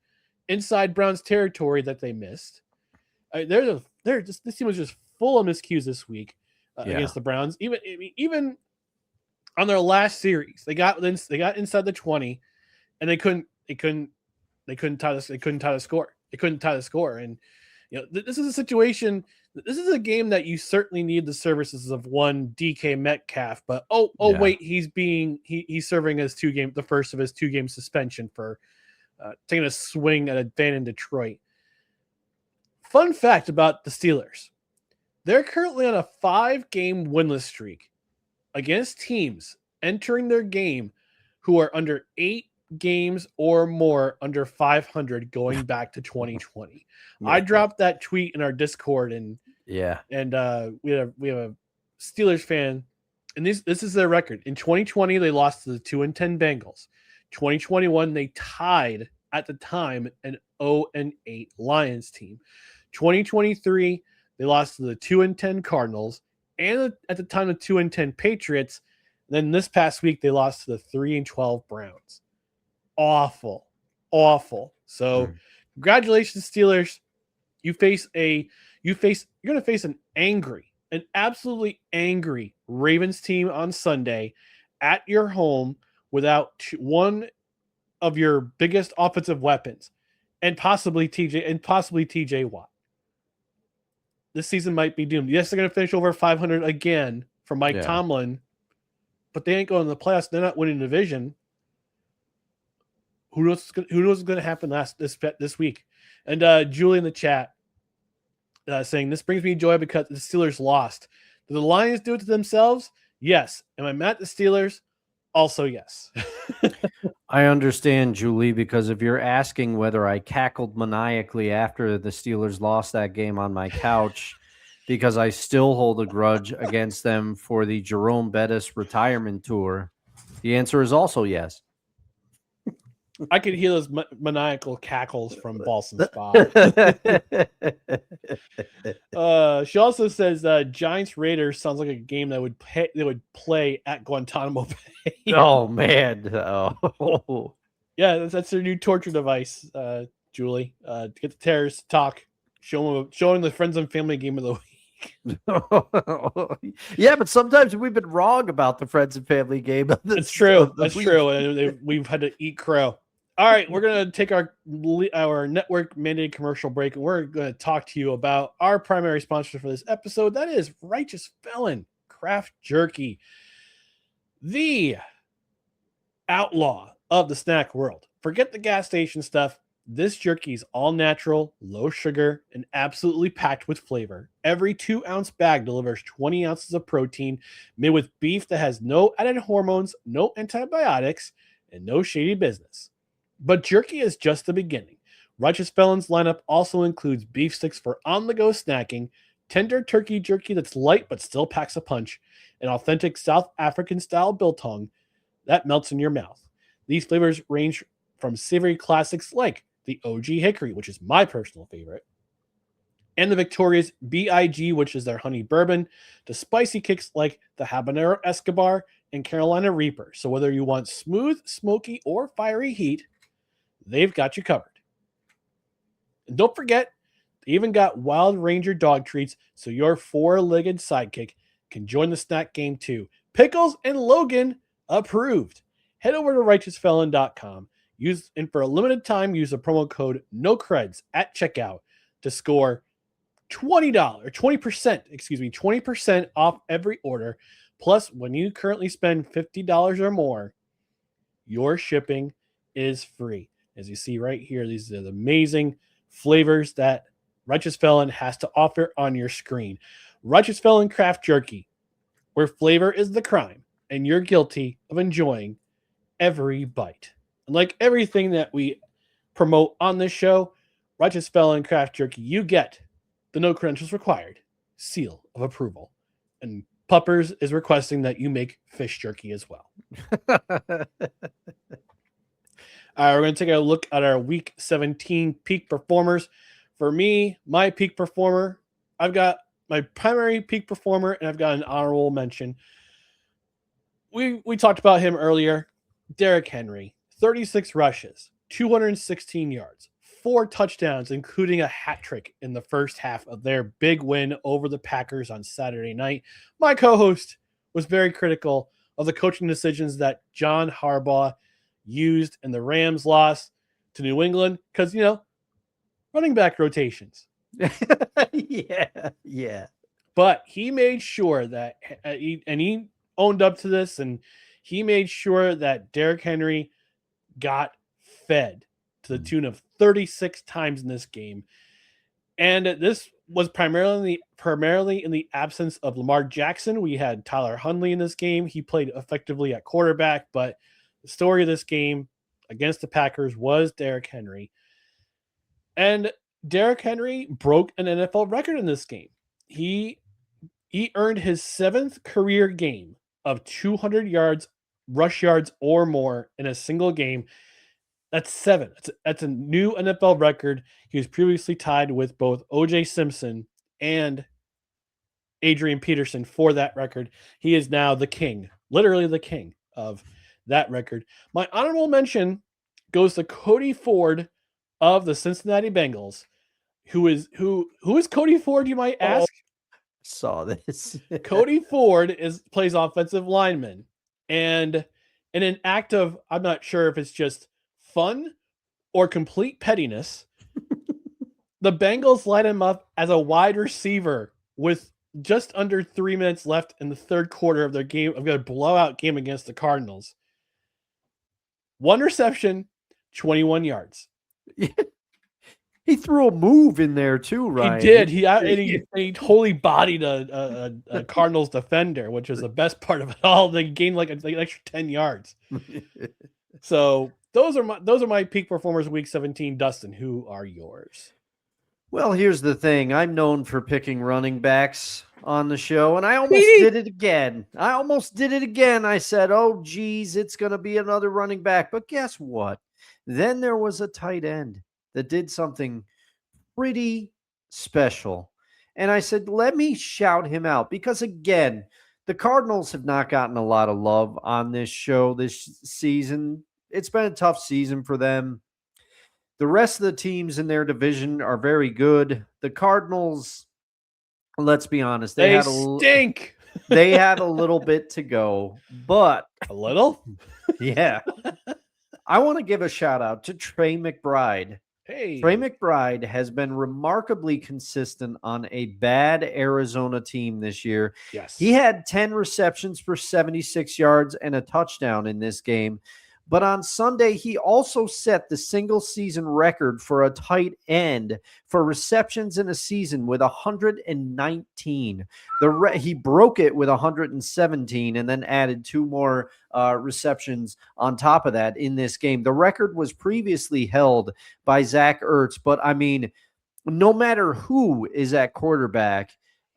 inside Browns territory that they missed. This team was just full of miscues this week against the Browns. Even on their last series, they got inside the 20, and they couldn't tie the score. And this is a situation. This is a game that you certainly need the services of one DK Metcalf. But wait, he's serving as the first of his 2-game suspension for taking a swing at a fan in Detroit. Fun fact about the Steelers. They're currently on a 5-game winless streak against teams entering their game who are under 8 games or more under 500 going back to 2020. I dropped that tweet in our Discord and we have a Steelers fan, and this is their record. In 2020, they lost to the 2-10 Bengals. 2021, they tied at the time an 0-8 Lions team. 2023, they lost to the 2-10 Cardinals, and at the time the 2-10 Patriots. Then this past week, they lost to the 3-12 Browns. Awful. So, congratulations, Steelers. You're going to face an absolutely angry Ravens team on Sunday at your home without one of your biggest offensive weapons, and possibly TJ Watt. This season might be doomed. Yes, they're going to finish over 500 again for Mike Tomlin, but they ain't going to the playoffs. They're not winning the division. Who knows what's going to happen this week? And Julie in the chat saying, this brings me joy because the Steelers lost. Did the Lions do it to themselves? Yes. Am I mad at the Steelers? Also, yes. I understand, Julie, because if you're asking whether I cackled maniacally after the Steelers lost that game on my couch because I still hold a grudge against them for the Jerome Bettis retirement tour, the answer is also yes. I could hear those maniacal cackles from Boston Spa. She also says Giants Raiders sounds like a game that they would play at Guantanamo Bay. Oh man! Oh. Yeah, that's their new torture device, Julie. To get the terrorists to talk, showing the friends and family game of the week. Yeah, but sometimes we've been wrong about the friends and family game. That's true. That's true. And we've had to eat crow. All right, we're going to take our network mandated commercial break, and we're going to talk to you about our primary sponsor for this episode. That is Righteous Felon Craft Jerky, the outlaw of the snack world. Forget the gas station stuff. This jerky is all natural, low sugar, and absolutely packed with flavor. Every 2-ounce bag delivers 20 ounces of protein made with beef that has no added hormones, no antibiotics, and no shady business. But jerky is just the beginning. Righteous Felon's lineup also includes beef sticks for on-the-go snacking, tender turkey jerky that's light but still packs a punch, and authentic South African-style biltong that melts in your mouth. These flavors range from savory classics like the OG Hickory, which is my personal favorite, and the Victoria's BIG, which is their honey bourbon, to spicy kicks like the Habanero Escobar and Carolina Reaper. So whether you want smooth, smoky, or fiery heat, they've got you covered. And don't forget, they even got Wild Ranger dog treats, so your four-legged sidekick can join the snack game too. Pickles and Logan approved. Head over to righteousfelon.com. And for a limited time, use the promo code NOCREDS at checkout to score $20% off every order. Plus, when you currently spend $50 or more, your shipping is free. As you see right here, these are the amazing flavors that Righteous Felon has to offer on your screen. Righteous Felon Craft Jerky, where flavor is the crime, and you're guilty of enjoying every bite. And like everything that we promote on this show, Righteous Felon Craft Jerky, you get the no credentials required seal of approval. And Puppers is requesting that you make fish jerky as well. All right, we're going to take a look at our Week 17 peak performers. For me, my peak performer, I've got my primary peak performer, and I've got an honorable mention. We talked about him earlier. Derrick Henry, 36 rushes, 216 yards, 4 touchdowns, including a hat trick in the first half of their big win over the Packers on Saturday night. My co-host was very critical of the coaching decisions that John Harbaugh used in the Rams' loss to New England because, running back rotations. Yeah. But he made sure that, he owned up to this, and he made sure that Derrick Henry got fed to the tune of 36 times in this game. And this was primarily in the absence of Lamar Jackson. We had Tyler Huntley in this game. He played effectively at quarterback, but the story of this game against the Packers was Derrick Henry. And Derrick Henry broke an NFL record in this game. He earned his 7th career game of 200 yards, rush yards or more in a single game. That's 7. That's a new NFL record. He was previously tied with both O.J. Simpson and Adrian Peterson for that record. He is now the king, literally the king of that record. My honorable mention goes to Cody Ford of the Cincinnati Bengals. Who is Cody Ford, you might ask? Saw this. Cody Ford plays offensive lineman. And in an act of, I'm not sure if it's just fun or complete pettiness, the Bengals light him up as a wide receiver with just under 3 minutes left in the third quarter of their game, of a blowout game against the Cardinals. 1 reception, 21 yards. He threw a move in there too, Ryan. He did. He totally bodied a Cardinals defender, which was the best part of it all. They gained like an extra 10 yards. So those are my peak performers Week 17. Dustin, who are yours? Well, here's the thing. I'm known for picking running backs on the show, and I almost did it again. I said, oh, geez, it's going to be another running back. But guess what? Then there was a tight end that did something pretty special. And I said, let me shout him out because, again, the Cardinals have not gotten a lot of love on this show this season. It's been a tough season for them. The rest of the teams in their division are very good. The Cardinals, let's be honest, they stink. They have a little bit to go, but a little? Yeah. I want to give a shout out to Trey McBride. Hey. Trey McBride has been remarkably consistent on a bad Arizona team this year. Yes. He had 10 receptions for 76 yards and a touchdown in this game. But on Sunday, he also set the single season record for a tight end for receptions in a season with 119. He broke it with 117 and then added 2 more receptions on top of that in this game. The record was previously held by Zach Ertz, but I mean, no matter who is at quarterback,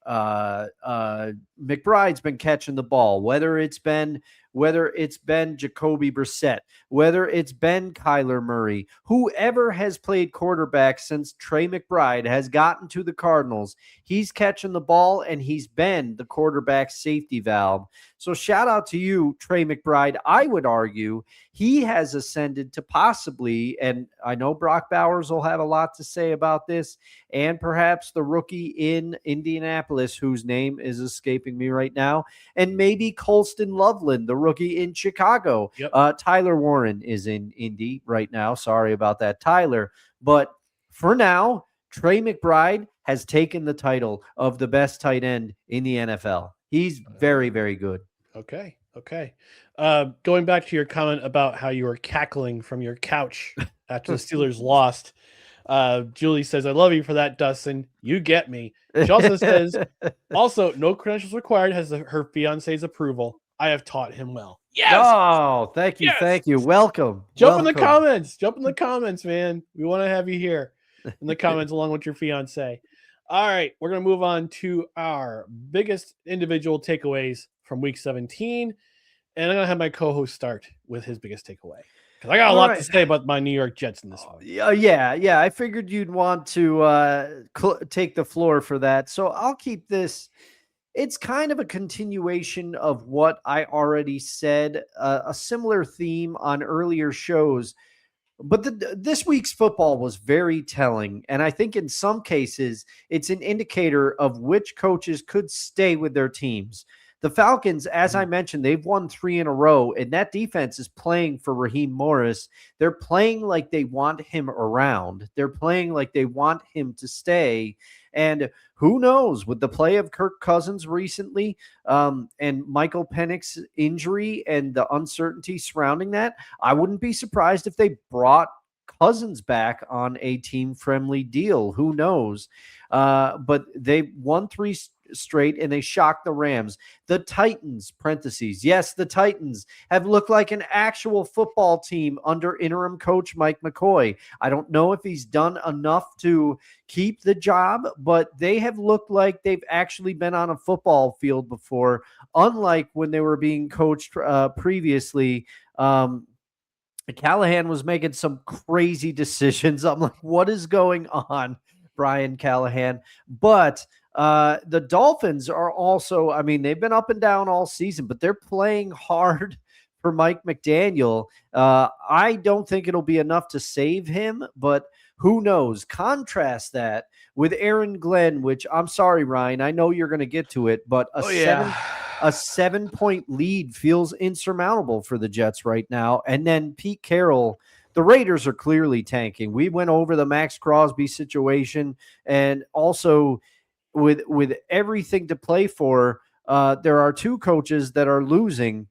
McBride's been catching the ball, whether it's been Jacoby Brissett, whether it's been Kyler Murray, whoever has played quarterback since Trey McBride has gotten to the Cardinals, he's catching the ball and he's been the quarterback safety valve. So shout out to you, Trey McBride. I would argue he has ascended to possibly, and I know Brock Bowers will have a lot to say about this, and perhaps the rookie in Indianapolis, whose name is escaping me right now, and maybe Colston Loveland, the rookie in Chicago. Yep. Tyler Warren is in Indy right now. Sorry about that, Tyler. But for now, Trey McBride has taken the title of the best tight end in the NFL. He's very, very good. Okay. Going back to your comment about how you were cackling from your couch after the Steelers lost, Julie says, I love you for that, Dustin. You get me. She also says, also, no credentials required, has her fiance's approval. I have taught him well. Yes. Oh, thank you. Yes. Thank you. Welcome. Jump in the comments. Jump in the comments, man. We want to have you here in the comments along with your fiance. All right. We're going to move on to our biggest individual takeaways from week 17. And I'm going to have my co-host start with his biggest takeaway. Because I got a lot to say about my New York Jets in this one. Yeah. I figured you'd want to take the floor for that. So I'll keep this. It's kind of a continuation of what I already said, a similar theme on earlier shows. But this week's football was very telling. And I think in some cases, it's an indicator of which coaches could stay with their teams. The Falcons, as I mentioned, they've won 3 in a row, and that defense is playing for Raheem Morris. They're playing like they want him around. They're playing like they want him to stay. And who knows, with the play of Kirk Cousins recently and Michael Penix's injury and the uncertainty surrounding that, I wouldn't be surprised if they brought Cousins back on a team-friendly deal. Who knows? But they won 3 straight and they shocked the Rams. The Titans, parentheses, yes, the Titans have looked like an actual football team under interim coach Mike McCoy. I don't know if he's done enough to keep the job, but they have looked like they've actually been on a football field before, unlike when they were being coached previously. Callahan was making some crazy decisions. I'm like, what is going on, Brian Callahan? But the Dolphins are also, I mean, they've been up and down all season, but they're playing hard for Mike McDaniel. I don't think it'll be enough to save him, but who knows? Contrast that with Aaron Glenn, which I'm sorry, Ryan, I know you're going to get to it, but a 7-point lead feels insurmountable for the Jets right now. And then Pete Carroll, the Raiders are clearly tanking. We went over the Max Crosby situation, and also with everything to play for, there are 2 coaches that are losing,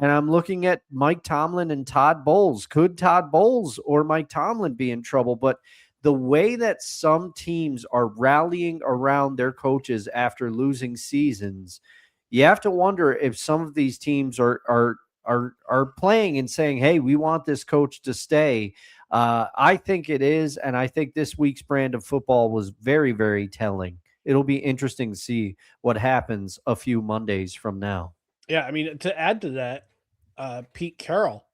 and I'm looking at Mike Tomlin and Todd Bowles. Could Todd Bowles or Mike Tomlin be in trouble? But the way that some teams are rallying around their coaches after losing seasons, you have to wonder if some of these teams are playing and saying, hey, we want this coach to stay. I think it is, and I think this week's brand of football was very, very telling. It'll be interesting to see what happens a few Mondays from now. Yeah, I mean, to add to that, Pete Carroll,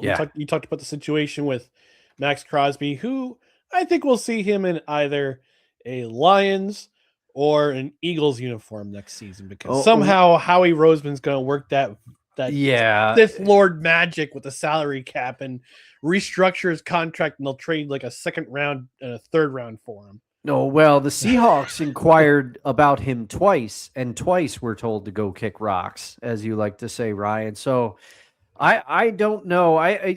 you talked about the situation with Max Crosby, who I think we'll see him in either a Lions or an Eagles uniform next season, because somehow Howie Roseman's going to work that Sith Lord magic with the salary cap and restructure his contract, and they'll trade like a 2nd round and a 3rd round for him. No, well, the Seahawks inquired about him twice, and twice we're told to go kick rocks, as you like to say, Ryan. So I don't know. I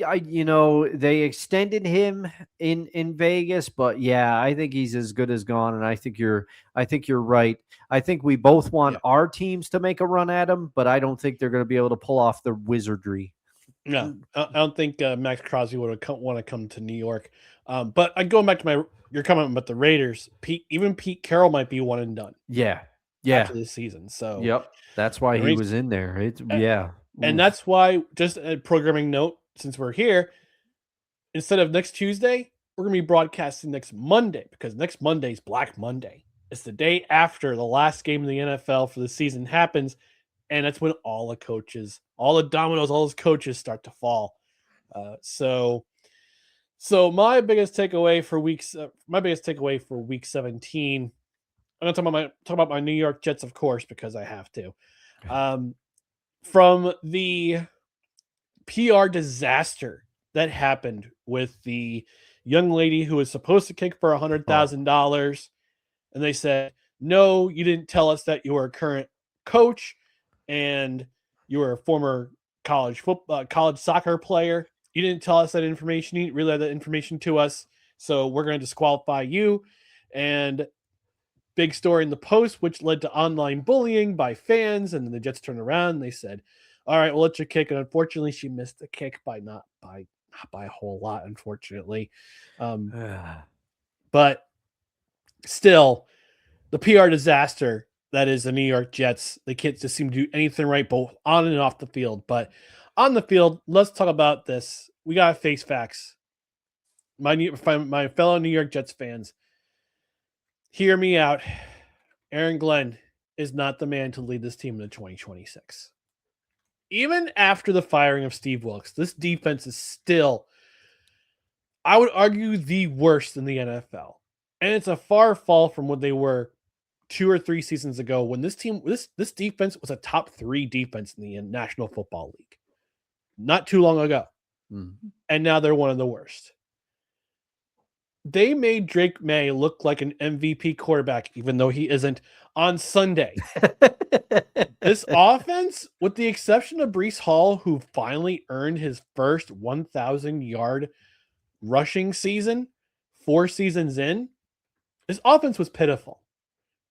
they extended him in Vegas, but yeah, I think he's as good as gone, and I think you're right. I think we both want our teams to make a run at him, but I don't think they're going to be able to pull off the wizardry. No, I don't think Max Crosby would want to come to New York. But going back to your comment about the Raiders, even Pete Carroll might be one and done. Yeah. After this season. So yep, that's why he was in there. And that's why, just a programming note, since we're here, instead of next Tuesday, we're going to be broadcasting next Monday, because next Monday is Black Monday. It's the day after the last game of the NFL for the season happens, and that's when all the coaches, all the dominoes, all those coaches start to fall. So my biggest takeaway for week 17, I'm going to talk about my New York Jets, of course, because I have to. From the PR disaster that happened with the young lady who was supposed to kick for $100,000, and they said, no, you didn't tell us that you were a current coach and you were a former college soccer player. You didn't tell us that information. You didn't relay that information to us, so we're going to disqualify you. And big story in the Post, which led to online bullying by fans, and then the Jets turned around and they said, all right, we'll let you kick. And unfortunately, she missed the kick by not by a whole lot, unfortunately. But still, the PR disaster that is the New York Jets. They can't just seem to do anything right, both on and off the field. But on the field, let's talk about this. We got to face facts. My fellow New York Jets fans, hear me out. Aaron Glenn is not the man to lead this team into 2026. Even after the firing of Steve Wilkes, this defense is still, I would argue, the worst in the NFL. And it's a far fall from what they were 2 or 3 seasons ago, when this defense was a top 3 defense in the National Football League. Not too long ago. Mm-hmm. And now they're one of the worst. They made Drake May look like an MVP quarterback, even though he isn't, on Sunday. This offense, with the exception of Breece Hall, who finally earned his first 1,000-yard rushing season 4 seasons in, this offense was pitiful.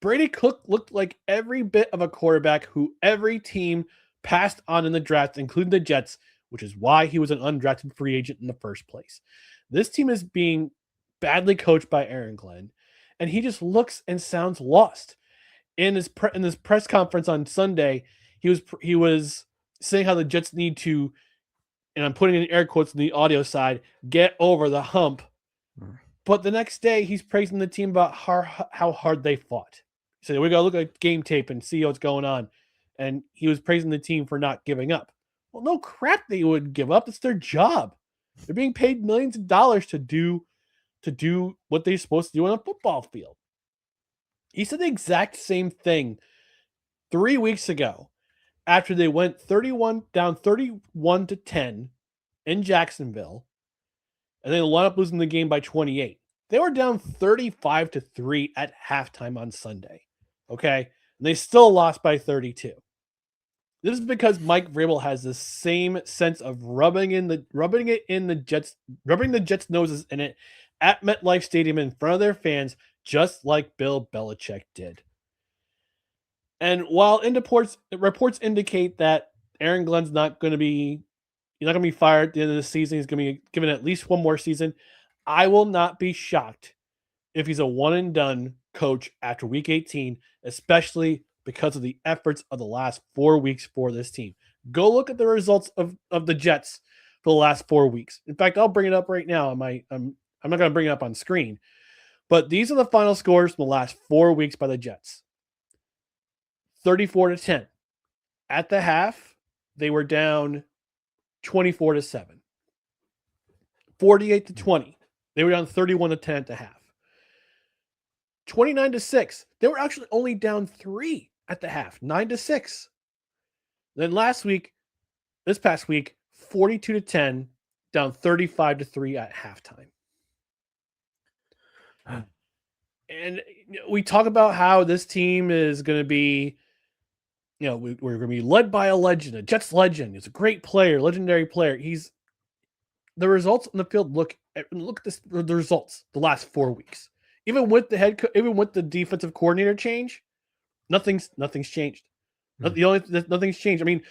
Brady Cook looked like every bit of a quarterback who every team passed on in the draft, including the Jets, which is why he was an undrafted free agent in the first place. This team is being badly coached by Aaron Glenn, and he just looks and sounds lost. In this press conference on Sunday, he was saying how the Jets need to, and I'm putting in air quotes on the audio side, get over the hump. But the next day, he's praising the team about how hard they fought. He said, we got to look at game tape and see what's going on. And he was praising the team for not giving up. Well, no crap they wouldn't give up. It's their job. They're being paid millions of dollars to do what they're supposed to do on a football field. He said the exact same thing 3 weeks ago after they went down 31-10 in Jacksonville, and they wound up losing the game by 28. They were down 35-3 at halftime on Sunday. Okay? And they still lost by 32. This is because Mike Vrabel has the same sense of rubbing the Jets' noses in it at MetLife Stadium in front of their fans, just like Bill Belichick did. And while reports indicate that Aaron Glenn's not going to be fired at the end of the season, he's going to be given at least one more season, I will not be shocked if he's a one-and-done coach after Week 18, especially because of the efforts of the last 4 weeks for this team. Go look at the results of the Jets for the last 4 weeks. In fact, I'll bring it up right now. I'm not going to bring it up on screen. But these are the final scores from the last 4 weeks by the Jets. 34-10. At the half, they were down 24-7. 48-20. They were down 31-10 at the half. 29-6. They were actually only down 3 at the half. 9-6. Then this past week, 42-10, down 35-3 at halftime. And we talk about how this team is going to be, we're going to be led by a legend, a Jets legend. He's a great player, legendary player. The results on the field. Look at the results the last 4 weeks. Even with the defensive coordinator change, nothing's changed. Nothing's changed. I mean,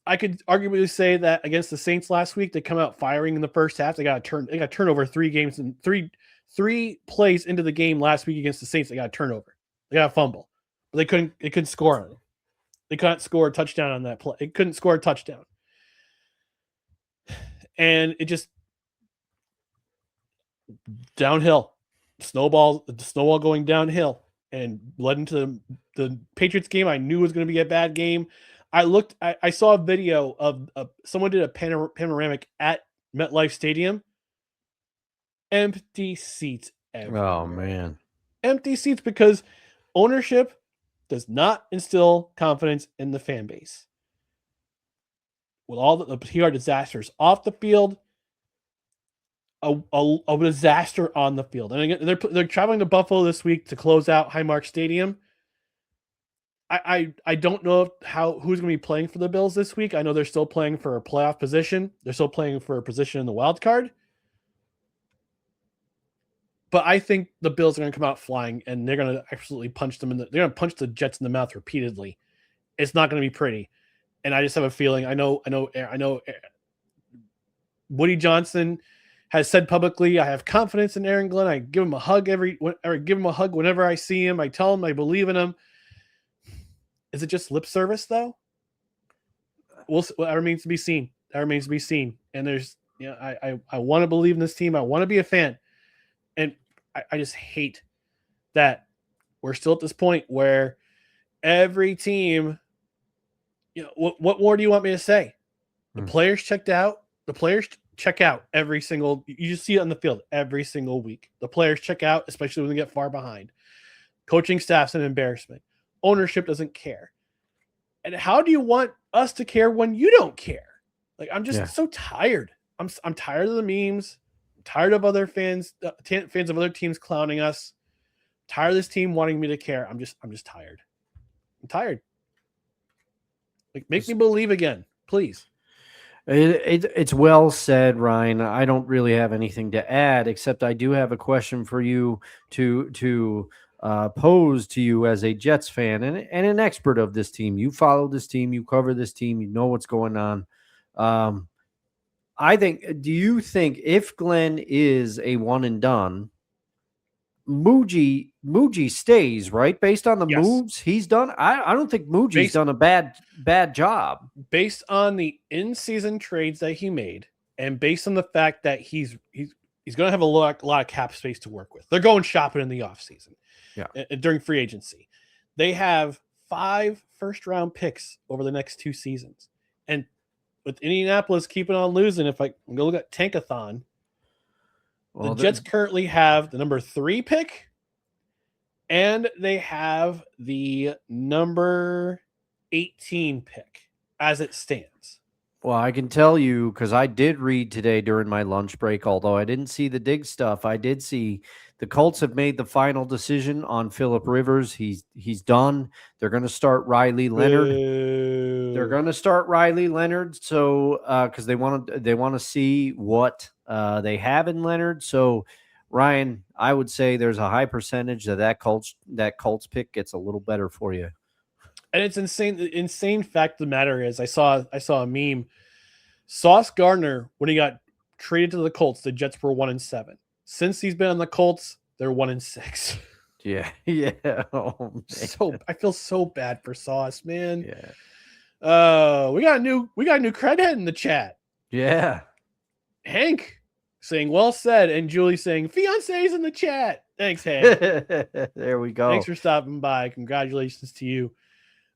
I could arguably say that against the Saints last week, they come out firing in the first half. They got turnover 3 games and three plays into the game last week against the Saints. They got a turnover. They got a fumble. But they couldn't score on it. They couldn't score a touchdown on that play. It couldn't score a touchdown. And it just downhill. Snowball going downhill and led into the Patriots game. I knew it was going to be a bad game. I saw a video of someone did a panoramic at MetLife Stadium. Empty seats everywhere. Oh, man. Empty seats because ownership does not instill confidence in the fan base. With all the PR disasters off the field, a disaster on the field. And again, they're traveling to Buffalo this week to close out Highmark Stadium. I don't know who's going to be playing for the Bills this week. I know they're still playing for a playoff position. They're still playing for a position in the wild card. But I think the Bills are going to come out flying, and they're going to absolutely punch them they're going to punch the Jets in the mouth repeatedly. It's not going to be pretty. And I just have a feeling. I know. Woody Johnson has said publicly, I have confidence in Aaron Glenn. I give him a hug whenever I see him. I tell him I believe in him. Is it just lip service though? That remains to be seen. And there's, I want to believe in this team. I want to be a fan. And I just hate that we're still at this point where every team, what more do you want me to say? The players checked out. The players check out every single, you just see it on the field every single week. The players check out, especially when they get far behind. Coaching staff's an embarrassment. Ownership doesn't care. And how do you want us to care when you don't care? Like, I'm just so tired. I'm tired of the memes. I'm tired of other fans of other teams clowning us. I'm tired of this team wanting me to care. I'm just tired. I'm tired. Like, make me believe again, please. It's well said, Ryan. I don't really have anything to add, except I do have a question for you to pose to you as a Jets fan and an expert of this team. You follow this team, you cover this team, you know what's going on. Do you think if Glenn is a one and done, Muji stays, right? Based on the moves he's done. I don't think Muji's done a bad job. Based on the in-season trades that he made, and based on the fact that he's going to have a lot of cap space to work with. They're going shopping in the offseason. During free agency. They have 5 first-round picks over the next 2 seasons. And with Indianapolis keeping on losing, if I'm going to look at Tankathon, the Jets currently have the number 3 pick, and they have the number 18 pick as it stands. Well, I can tell you, because I did read today during my lunch break, although I didn't see the Diggs stuff, I did see the Colts have made the final decision on Phillip Rivers. He's done. They're going to start Riley Leonard. So because they want to see what they have in Leonard. So Ryan, I would say there's a high percentage that Colts pick gets a little better for you. And it's insane. The insane fact of the matter is, I saw a meme. Sauce Gardner, when he got traded to the Colts, the Jets were 1-7. Since he's been on the Colts, they're 1-6. Yeah. Oh, so I feel so bad for Sauce, man. Yeah. We got a new credhead in the chat. Yeah. Hank saying well said, and Julie saying fiance's in the chat. Thanks, Hank. There we go. Thanks for stopping by. Congratulations to you.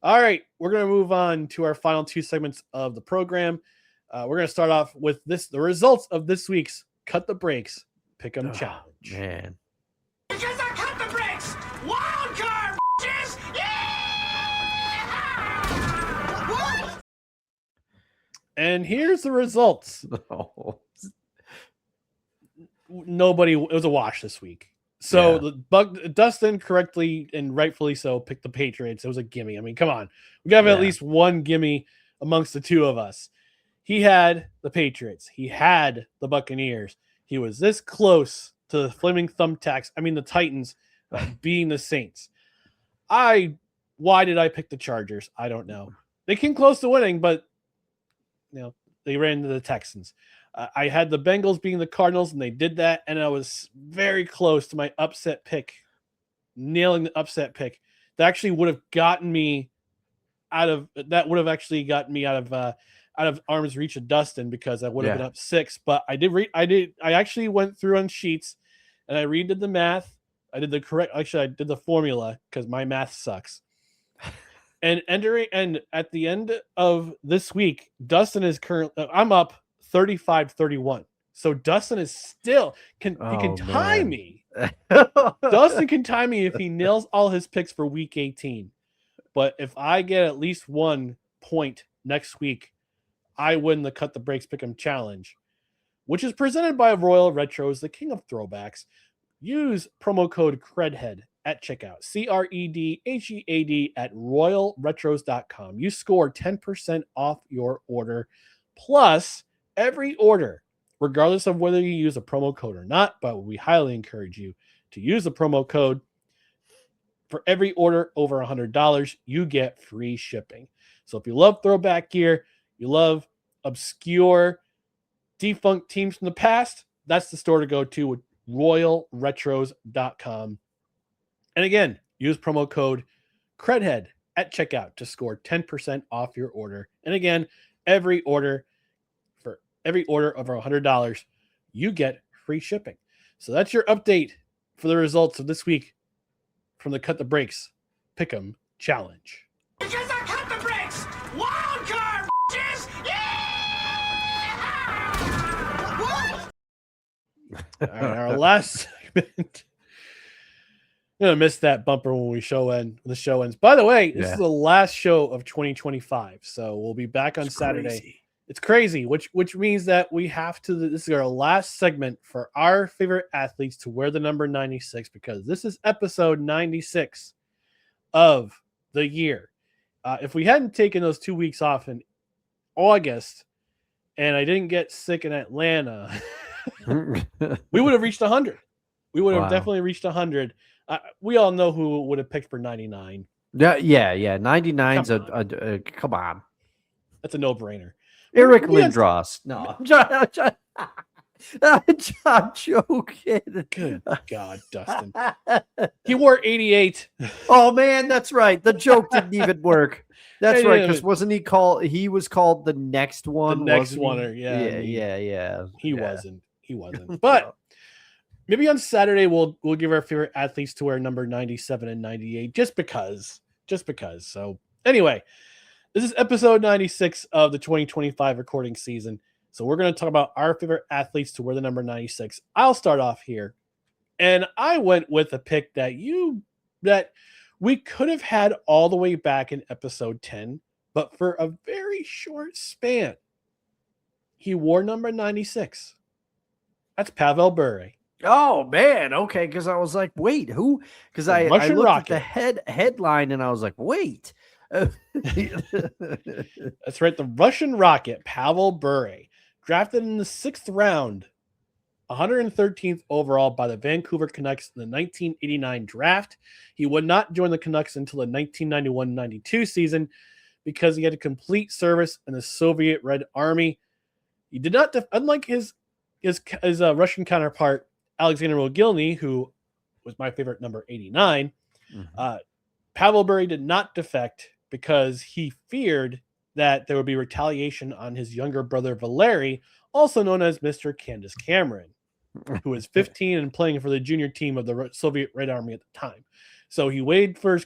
All right, we're going to move on to our final 2 segments of the program. We're going to start off with the results of this week's Cut the Brakes Pick'em Challenge. Man. Because I cut the brakes! Wildcard, bitches! Yeah! What? And here's the results. Nobody, it was a wash this week. So Dustin correctly and rightfully so picked the Patriots. It was a gimme. I mean, come on. We got at least one gimme amongst the 2 of us. He had the Patriots. He had the Buccaneers. He was this close to the Flaming Thumbtacks. I mean, the Titans beating the Saints. Why did I pick the Chargers? I don't know. They came close to winning, but they ran into the Texans. I had the Bengals being the Cardinals, and they did that, and I was very close to my upset pick, nailing the upset pick. That actually would have gotten me out of arm's reach of Dustin, because I would have been up 6. But I actually went through on sheets, and I redid the math. I did the formula, because my math sucks. And at the end of this week, Dustin is I'm up 35-31. So Dustin is still he can tie me. Dustin can tie me if he nails all his picks for week 18. But if I get at least 1 point next week, I win the Cut the Breaks Pick'em Challenge, which is presented by Royal Retros, the king of throwbacks. Use promo code CREDHEAD at checkout, CREDHEAD at royalretros.com. You score 10% off your order. Plus, every order, regardless of whether you use a promo code or not, but we highly encourage you to use the promo code. For every order over $100, you get free shipping. So if you love throwback gear, you love obscure, defunct teams from the past, that's the store to go to with royalretros.com. And again, use promo code CREDHEAD at checkout to score 10% off your order. And again, every order over $100, you get free shipping. So that's your update for the results of this week from the Cut the Breaks Pick'em Challenge. Because I cut the brakes! Wildcard, yeah! What? All right, our last segment. I'm gonna miss that bumper when the show ends. By the way, this is the last show of 2025, so we'll be back on Saturday. Crazy. It's crazy, which means that we have to. This is our last segment for our favorite athletes to wear the number 96, because this is episode 96 of the year. If we hadn't taken those 2 weeks off in August, and I didn't get sick in Atlanta, we would have reached 100. We would have definitely reached 100. We all know who would have picked for 99. Yeah. 99's come on. That's a no-brainer. Eric Lindros. No, I'm joking. Good God, Dustin. He wore 88. Oh man, that's right. The joke didn't even work. That's right, because wasn't he called? He was called the next one. The next one, yeah. He wasn't. But maybe on Saturday we'll give our favorite athletes to wear number 97 and 98, just because. So anyway, this is episode 96 of the 2025 recording season. So we're going to talk about our favorite athletes to wear the number 96. I'll start off here. And I went with a pick that we could have had all the way back in episode 10, but for a very short span, he wore number 96. That's Pavel Bure. Oh man, okay. Because I was like, wait, who? Because I looked at the headline and I was like, wait. That's right. The Russian Rocket, Pavel Bure, drafted in the 6th round, 113th overall by the Vancouver Canucks in the 1989 draft. He would not join the Canucks until the 1991-92 season because he had a complete service in the Soviet Red Army. He did not, unlike his Russian counterpart, Alexander Mogilny, who was my favorite number 89, Pavel Bure did not defect because he feared that there would be retaliation on his younger brother, Valeri, also known as Mr. Candace Cameron, who was 15 and playing for the junior team of the Soviet Red Army at the time. So he waited for his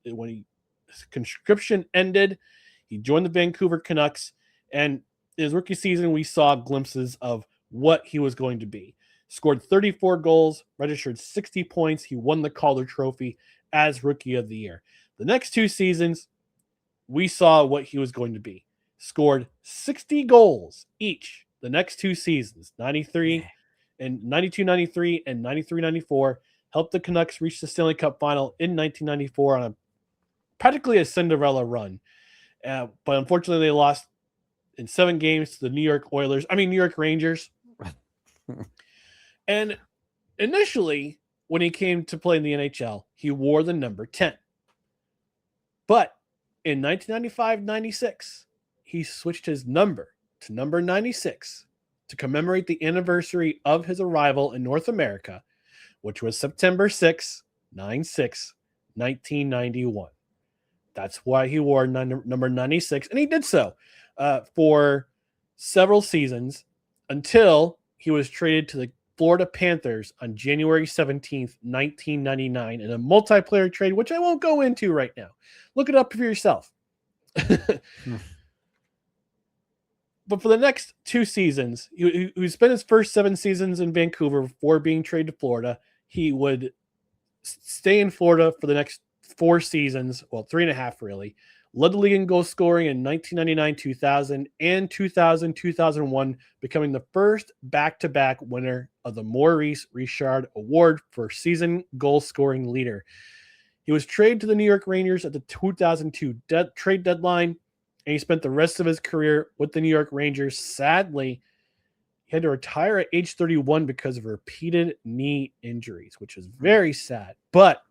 when his conscription ended, he joined the Vancouver Canucks, and in his rookie season, we saw glimpses of what he was going to be. Scored 34 goals, registered 60 points. He won the Calder Trophy as Rookie of the Year. The next 2 seasons, we saw what he was going to be. Scored 60 goals each the next 2 seasons, 92-93 and 93-94. Helped the Canucks reach the Stanley Cup final in 1994 on practically a Cinderella run. But unfortunately, they lost in 7 games to the New York Rangers. And initially, when he came to play in the NHL, he wore the number 10. But in 1995-96, he switched his number to number 96 to commemorate the anniversary of his arrival in North America, which was September 6, 1991. That's why he wore number 96, and he did so for several seasons until he was traded to the Florida Panthers on January 17th, 1999 in a multiplayer trade, which I won't go into right now. Look it up for yourself. But for the next 2 seasons, he spent his first 7 seasons in Vancouver before being traded to Florida. He would stay in Florida for the next 4 seasons, well, 3.5 really. Led the league in goal scoring in 1999-2000 and 2000-2001, becoming the first back-to-back winner of the Maurice Richard Award for season goal scoring leader. He was traded to the New York Rangers at the 2002 trade deadline, and he spent the rest of his career with the New York Rangers. Sadly, he had to retire at age 31 because of repeated knee injuries, which is very sad. But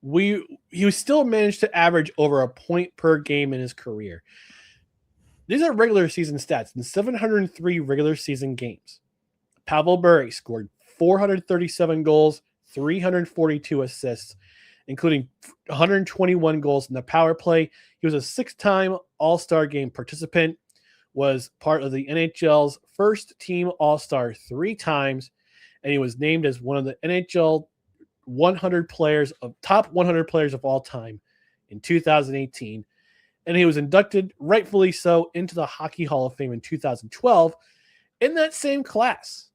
he still managed to average over a point per game in his career. These are regular season stats. In 703 regular season games, Pavel Bure scored 437 goals, 342 assists, including 121 goals in the power play. He was a 6-time All-Star game participant, was part of the NHL's first team All-Star 3 times, and he was named as one of the NHL 100 players of top 100 players of all time in 2018. And he was inducted, rightfully so, into the Hockey Hall of Fame in 2012 in that same class.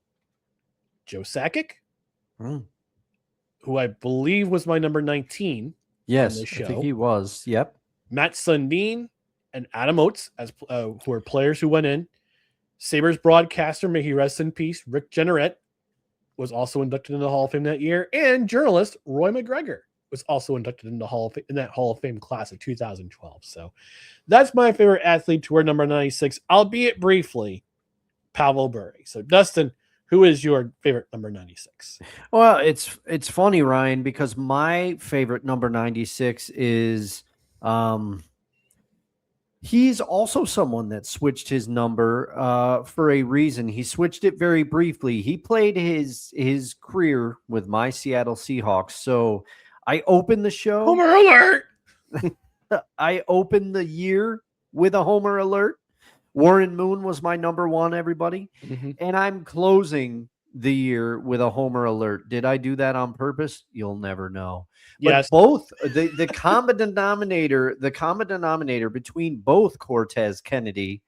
Joe Sakic, who I believe was my number 19. Yes, on the show. I think he was. Yep. Matt Sundin and Adam Oates, as who are players who went in. Sabres broadcaster, may he rest in peace, Rick Jenneret, was also inducted into the Hall of Fame that year, and journalist Roy McGregor was also inducted into that Hall of Fame class of 2012. So that's my favorite athlete to wear number 96, albeit briefly, Pavel Bure. So Dustin, who is your favorite number 96? Well, it's funny, Ryan, because my favorite number 96 is he's also someone that switched his number for a reason. He switched it very briefly. He played his career with my Seattle Seahawks. So I opened the show. Homer alert! I opened the year with a Homer alert. Warren Moon was my number 1, everybody. Mm-hmm. And I'm closing the year with a Homer alert. Did I do that on purpose? You'll never know. But yes. Both the common denominator between both Cortez Kennedy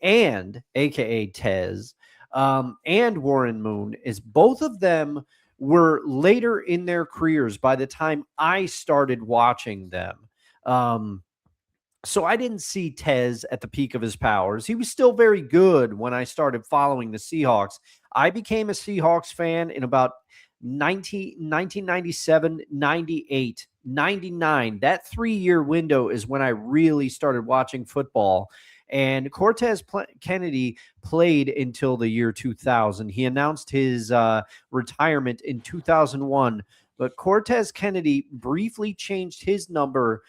and AKA Tez and Warren Moon is both of them were later in their careers by the time I started watching them. So I didn't see Tez at the peak of his powers. He was still very good when I started following the Seahawks. I became a Seahawks fan in about 1997, 98, 99. That 3-year window is when I really started watching football. And Cortez Kennedy played until the year 2000. He announced his retirement in 2001. But Cortez Kennedy briefly changed his number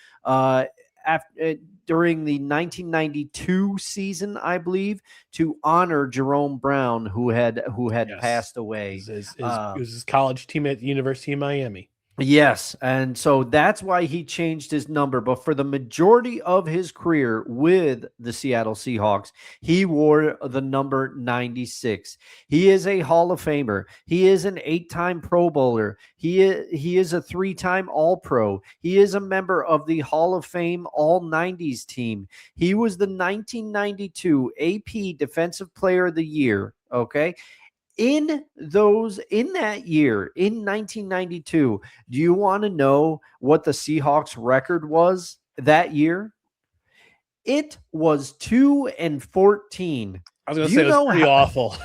during the 1992 season, I believe, to honor Jerome Brown, who had Yes. passed away. It was his college teammate at the University of Miami. Yes, and so that's why he changed his number. But for the majority of his career with the Seattle Seahawks, he wore the number 96. He is a Hall of Famer. He is an 8-time Pro Bowler. He is a 3-time All-Pro. He is a member of the Hall of Fame All-90s team. He was the 1992 AP Defensive Player of the Year, okay? In that year, in 1992, do you want to know what the Seahawks record was that year? It was 2-14. I was going to say it was pretty awful.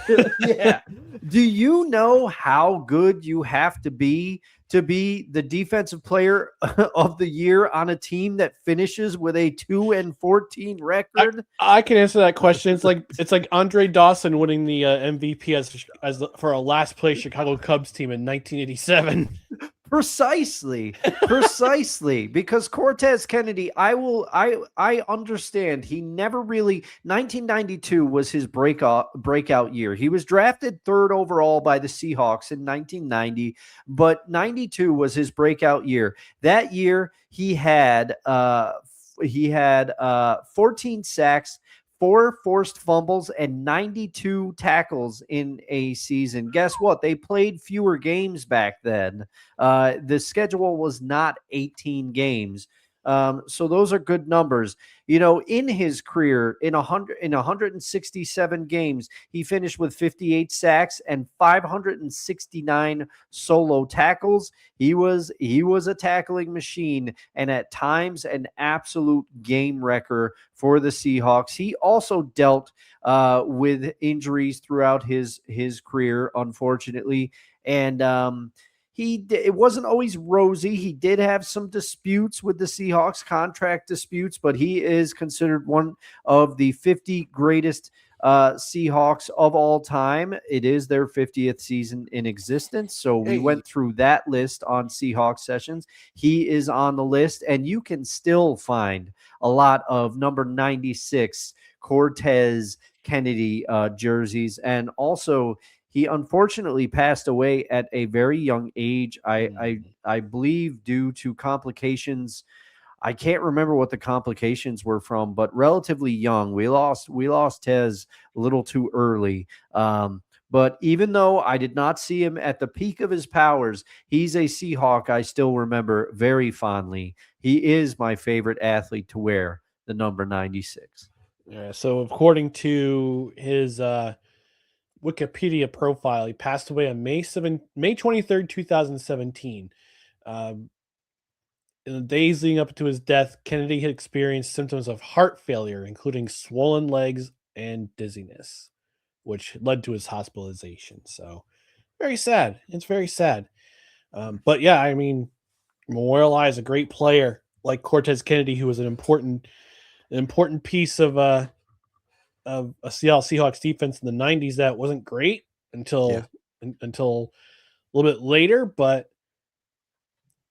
Yeah. Do you know how good you have to be the defensive player of the year on a team that finishes with a 2-14 record? I can answer that question. It's like Andre Dawson winning the MVP as for a last place Chicago Cubs team in 1987. Precisely, precisely, because Cortez Kennedy, I understand he never really. 1992 was his breakout year. He was drafted 3rd overall by the Seahawks in 1990, but 92 was his breakout year. That year he had 14 sacks, 4 forced fumbles, and 92 tackles in a season. Guess what? They played fewer games back then. The schedule was not 18 games. So those are good numbers. You know, in his career, in 167 games, he finished with 58 sacks and 569 solo tackles. He was a tackling machine, and at times an absolute game wrecker for the Seahawks. He also dealt with injuries throughout his career, unfortunately, and it wasn't always rosy. He did have some disputes with the Seahawks, contract disputes, but he is considered one of the 50 greatest Seahawks of all time. It is their 50th season in existence. So we went through that list on Seahawks Sessions. He is on the list, and you can still find a lot of number 96 Cortez Kennedy jerseys. And also, he unfortunately passed away at a very young age. I believe due to complications. I can't remember what the complications were from, but relatively young. We lost Tez a little too early. But even though I did not see him at the peak of his powers, he's a Seahawk I still remember very fondly. He is my favorite athlete to wear the number 96. Yeah. So according to his Wikipedia profile, he passed away on May 23rd, 2017. In the days leading up to his death, Kennedy had experienced symptoms of heart failure, including swollen legs and dizziness, which led to his hospitalization. So very sad. It's very sad. But yeah, I mean, memorialize a great player like Cortez Kennedy, who was an important piece of a Seattle Seahawks defense in the 90s that wasn't great until a little bit later, but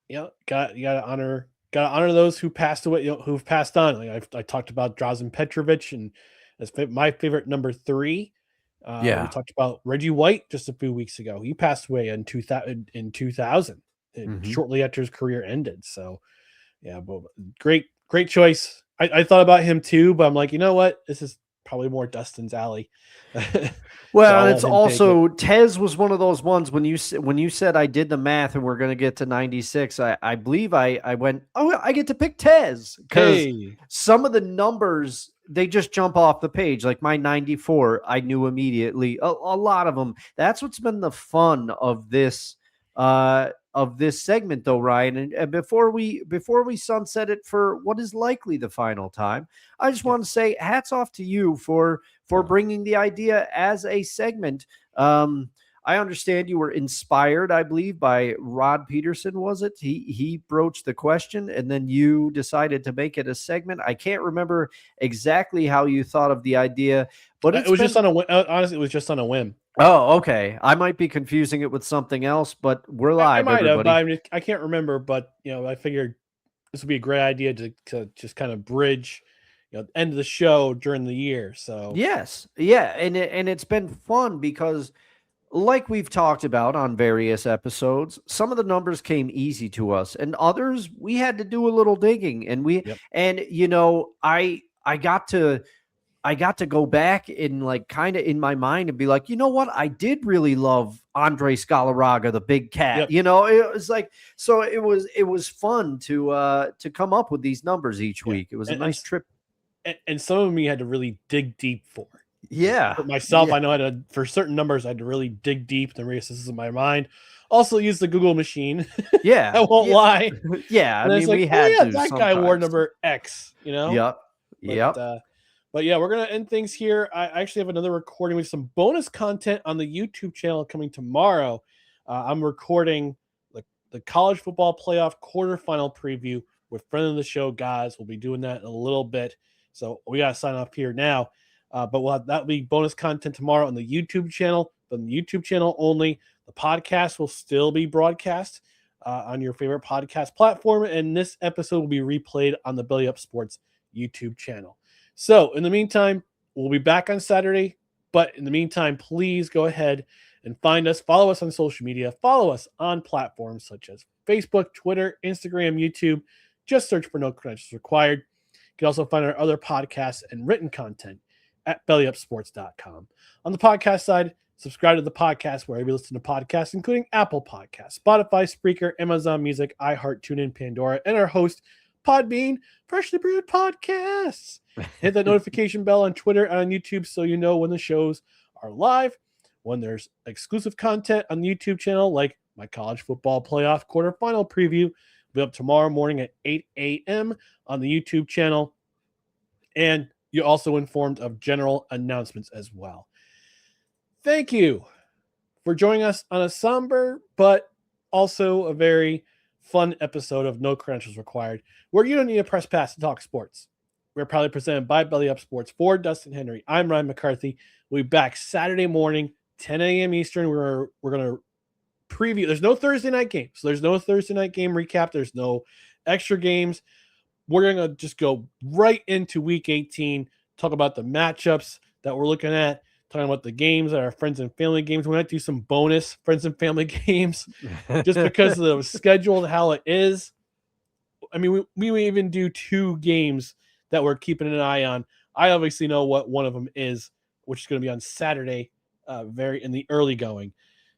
you know, you gotta honor those who passed away, you know, who've passed on. Like I talked about Drazen Petrovic, and that's my favorite number 3. We talked about Reggie White just a few weeks ago. He passed away in 2000, shortly after his career ended. So yeah, but great choice. I thought about him too, but I'm like, you know what? This is probably more Dustin's alley. Well, so it's also Tez was one of those ones when you said I did the math and we're going to get to 96. I believe I went, oh, I get to pick Tez because some of the numbers, they just jump off the page. Like my 94, I knew immediately. A lot of them. That's what's been the fun of this segment, though, Ryan. And before we sunset it for what is likely the final time, I just want to say hats off to you for bringing the idea as a segment. I understand you were inspired, I believe, by Rod Peterson, was it? He broached the question, and then you decided to make it a segment. I can't remember exactly how you thought of the idea, but it was just on a whim. Honestly, it was just on a whim. Oh, okay. I might be confusing it with something else, but we're live, I might everybody. have, but I can't remember. But you know, I figured this would be a great idea to just kind of bridge, you know, end of the show during the year. So yes, yeah, and it's been fun because, like we've talked about on various episodes, some of the numbers came easy to us, and others we had to do a little digging, and and you know, I got to go back in like kind of in my mind and be like, you know what? I did really love Andre Scalaraga, the big cat. Yep. You know, it was like, so it was fun to come up with these numbers each week. It was a nice trip. And some of me had to really dig deep for. Yeah. For myself, I know for certain numbers, I had to really dig deep and reassess in my mind. Also use the Google machine. Yeah. I won't lie. Yeah. I mean, like, we had to that sometimes. guy wore number X, you know? Yep. But yeah, we're going to end things here. I actually have another recording with some bonus content on the YouTube channel coming tomorrow. I'm recording the college football playoff quarterfinal preview with friend of the show, guys. We'll be doing that in a little bit. So we got to sign off here now. But that'll be bonus content tomorrow on the YouTube channel. But on the YouTube channel only, the podcast will still be broadcast on your favorite podcast platform. And this episode will be replayed on the Belly Up Sports YouTube channel. So in the meantime, we'll be back on Saturday. But in the meantime, please go ahead and find us. Follow us on social media. Follow us on platforms such as Facebook, Twitter, Instagram, YouTube. Just search for No Credentials Required. You can also find our other podcasts and written content at bellyupsports.com. On the podcast side, subscribe to the podcast wherever you listen to podcasts, including Apple Podcasts, Spotify, Spreaker, Amazon Music, iHeart, TuneIn, Pandora, and our host, Podbean, Freshly Brewed Podcasts. Hit that notification bell on Twitter and on YouTube so you know when the shows are live, when there's exclusive content on the YouTube channel, like my college football playoff quarterfinal preview. Will be up tomorrow morning at 8 a.m. on the YouTube channel. And you're also informed of general announcements as well. Thank you for joining us on a somber but also a very fun episode of No Credentials Required, where you don't need a press pass to talk sports. We're proudly presented by Belly Up Sports for Dustin Henry. I'm Ryan McCarthy. We'll be back Saturday morning, 10 a.m. Eastern. We're going to preview. There's no Thursday night game. So there's no Thursday night game recap. There's no extra games. We're going to just go right into week 18, talk about the matchups that we're looking at, talking about the games that are friends and family games. We might do some bonus friends and family games just because of the schedule and how it is. I mean, we may even do 2 games that we're keeping an eye on. I obviously know what one of them is, which is going to be on Saturday, very in the early going.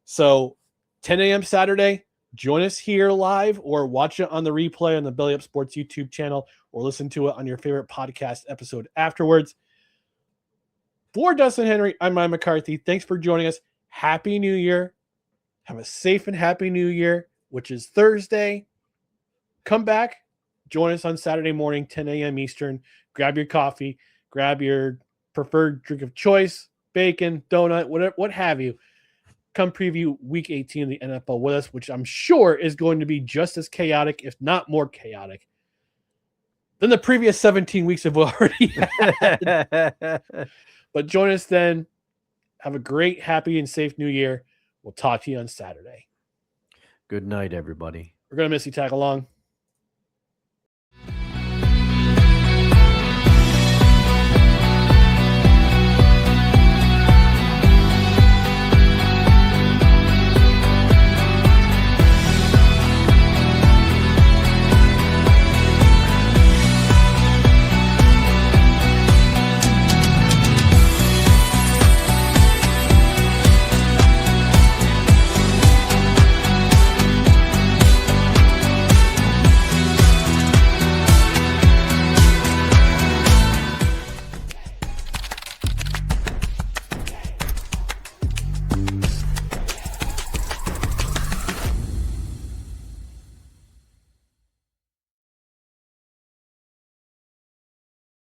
So 10 a.m. Saturday, join us here live or watch it on the replay on the Belly Up Sports YouTube channel or listen to it on your favorite podcast episode afterwards. For Dustin Henry, I'm Ryan McCarthy. Thanks for joining us. Happy New Year. Have a safe and happy New Year, which is Thursday. Come back. Join us on Saturday morning, 10 a.m. Eastern. Grab your coffee. Grab your preferred drink of choice, bacon, donut, whatever, what have you. Come preview Week 18 of the NFL with us, which I'm sure is going to be just as chaotic, if not more chaotic, than the previous 17 weeks have already had. But join us then. Have a great, happy, and safe New Year. We'll talk to you on Saturday. Good night, everybody. We're going to miss you, Tagalong.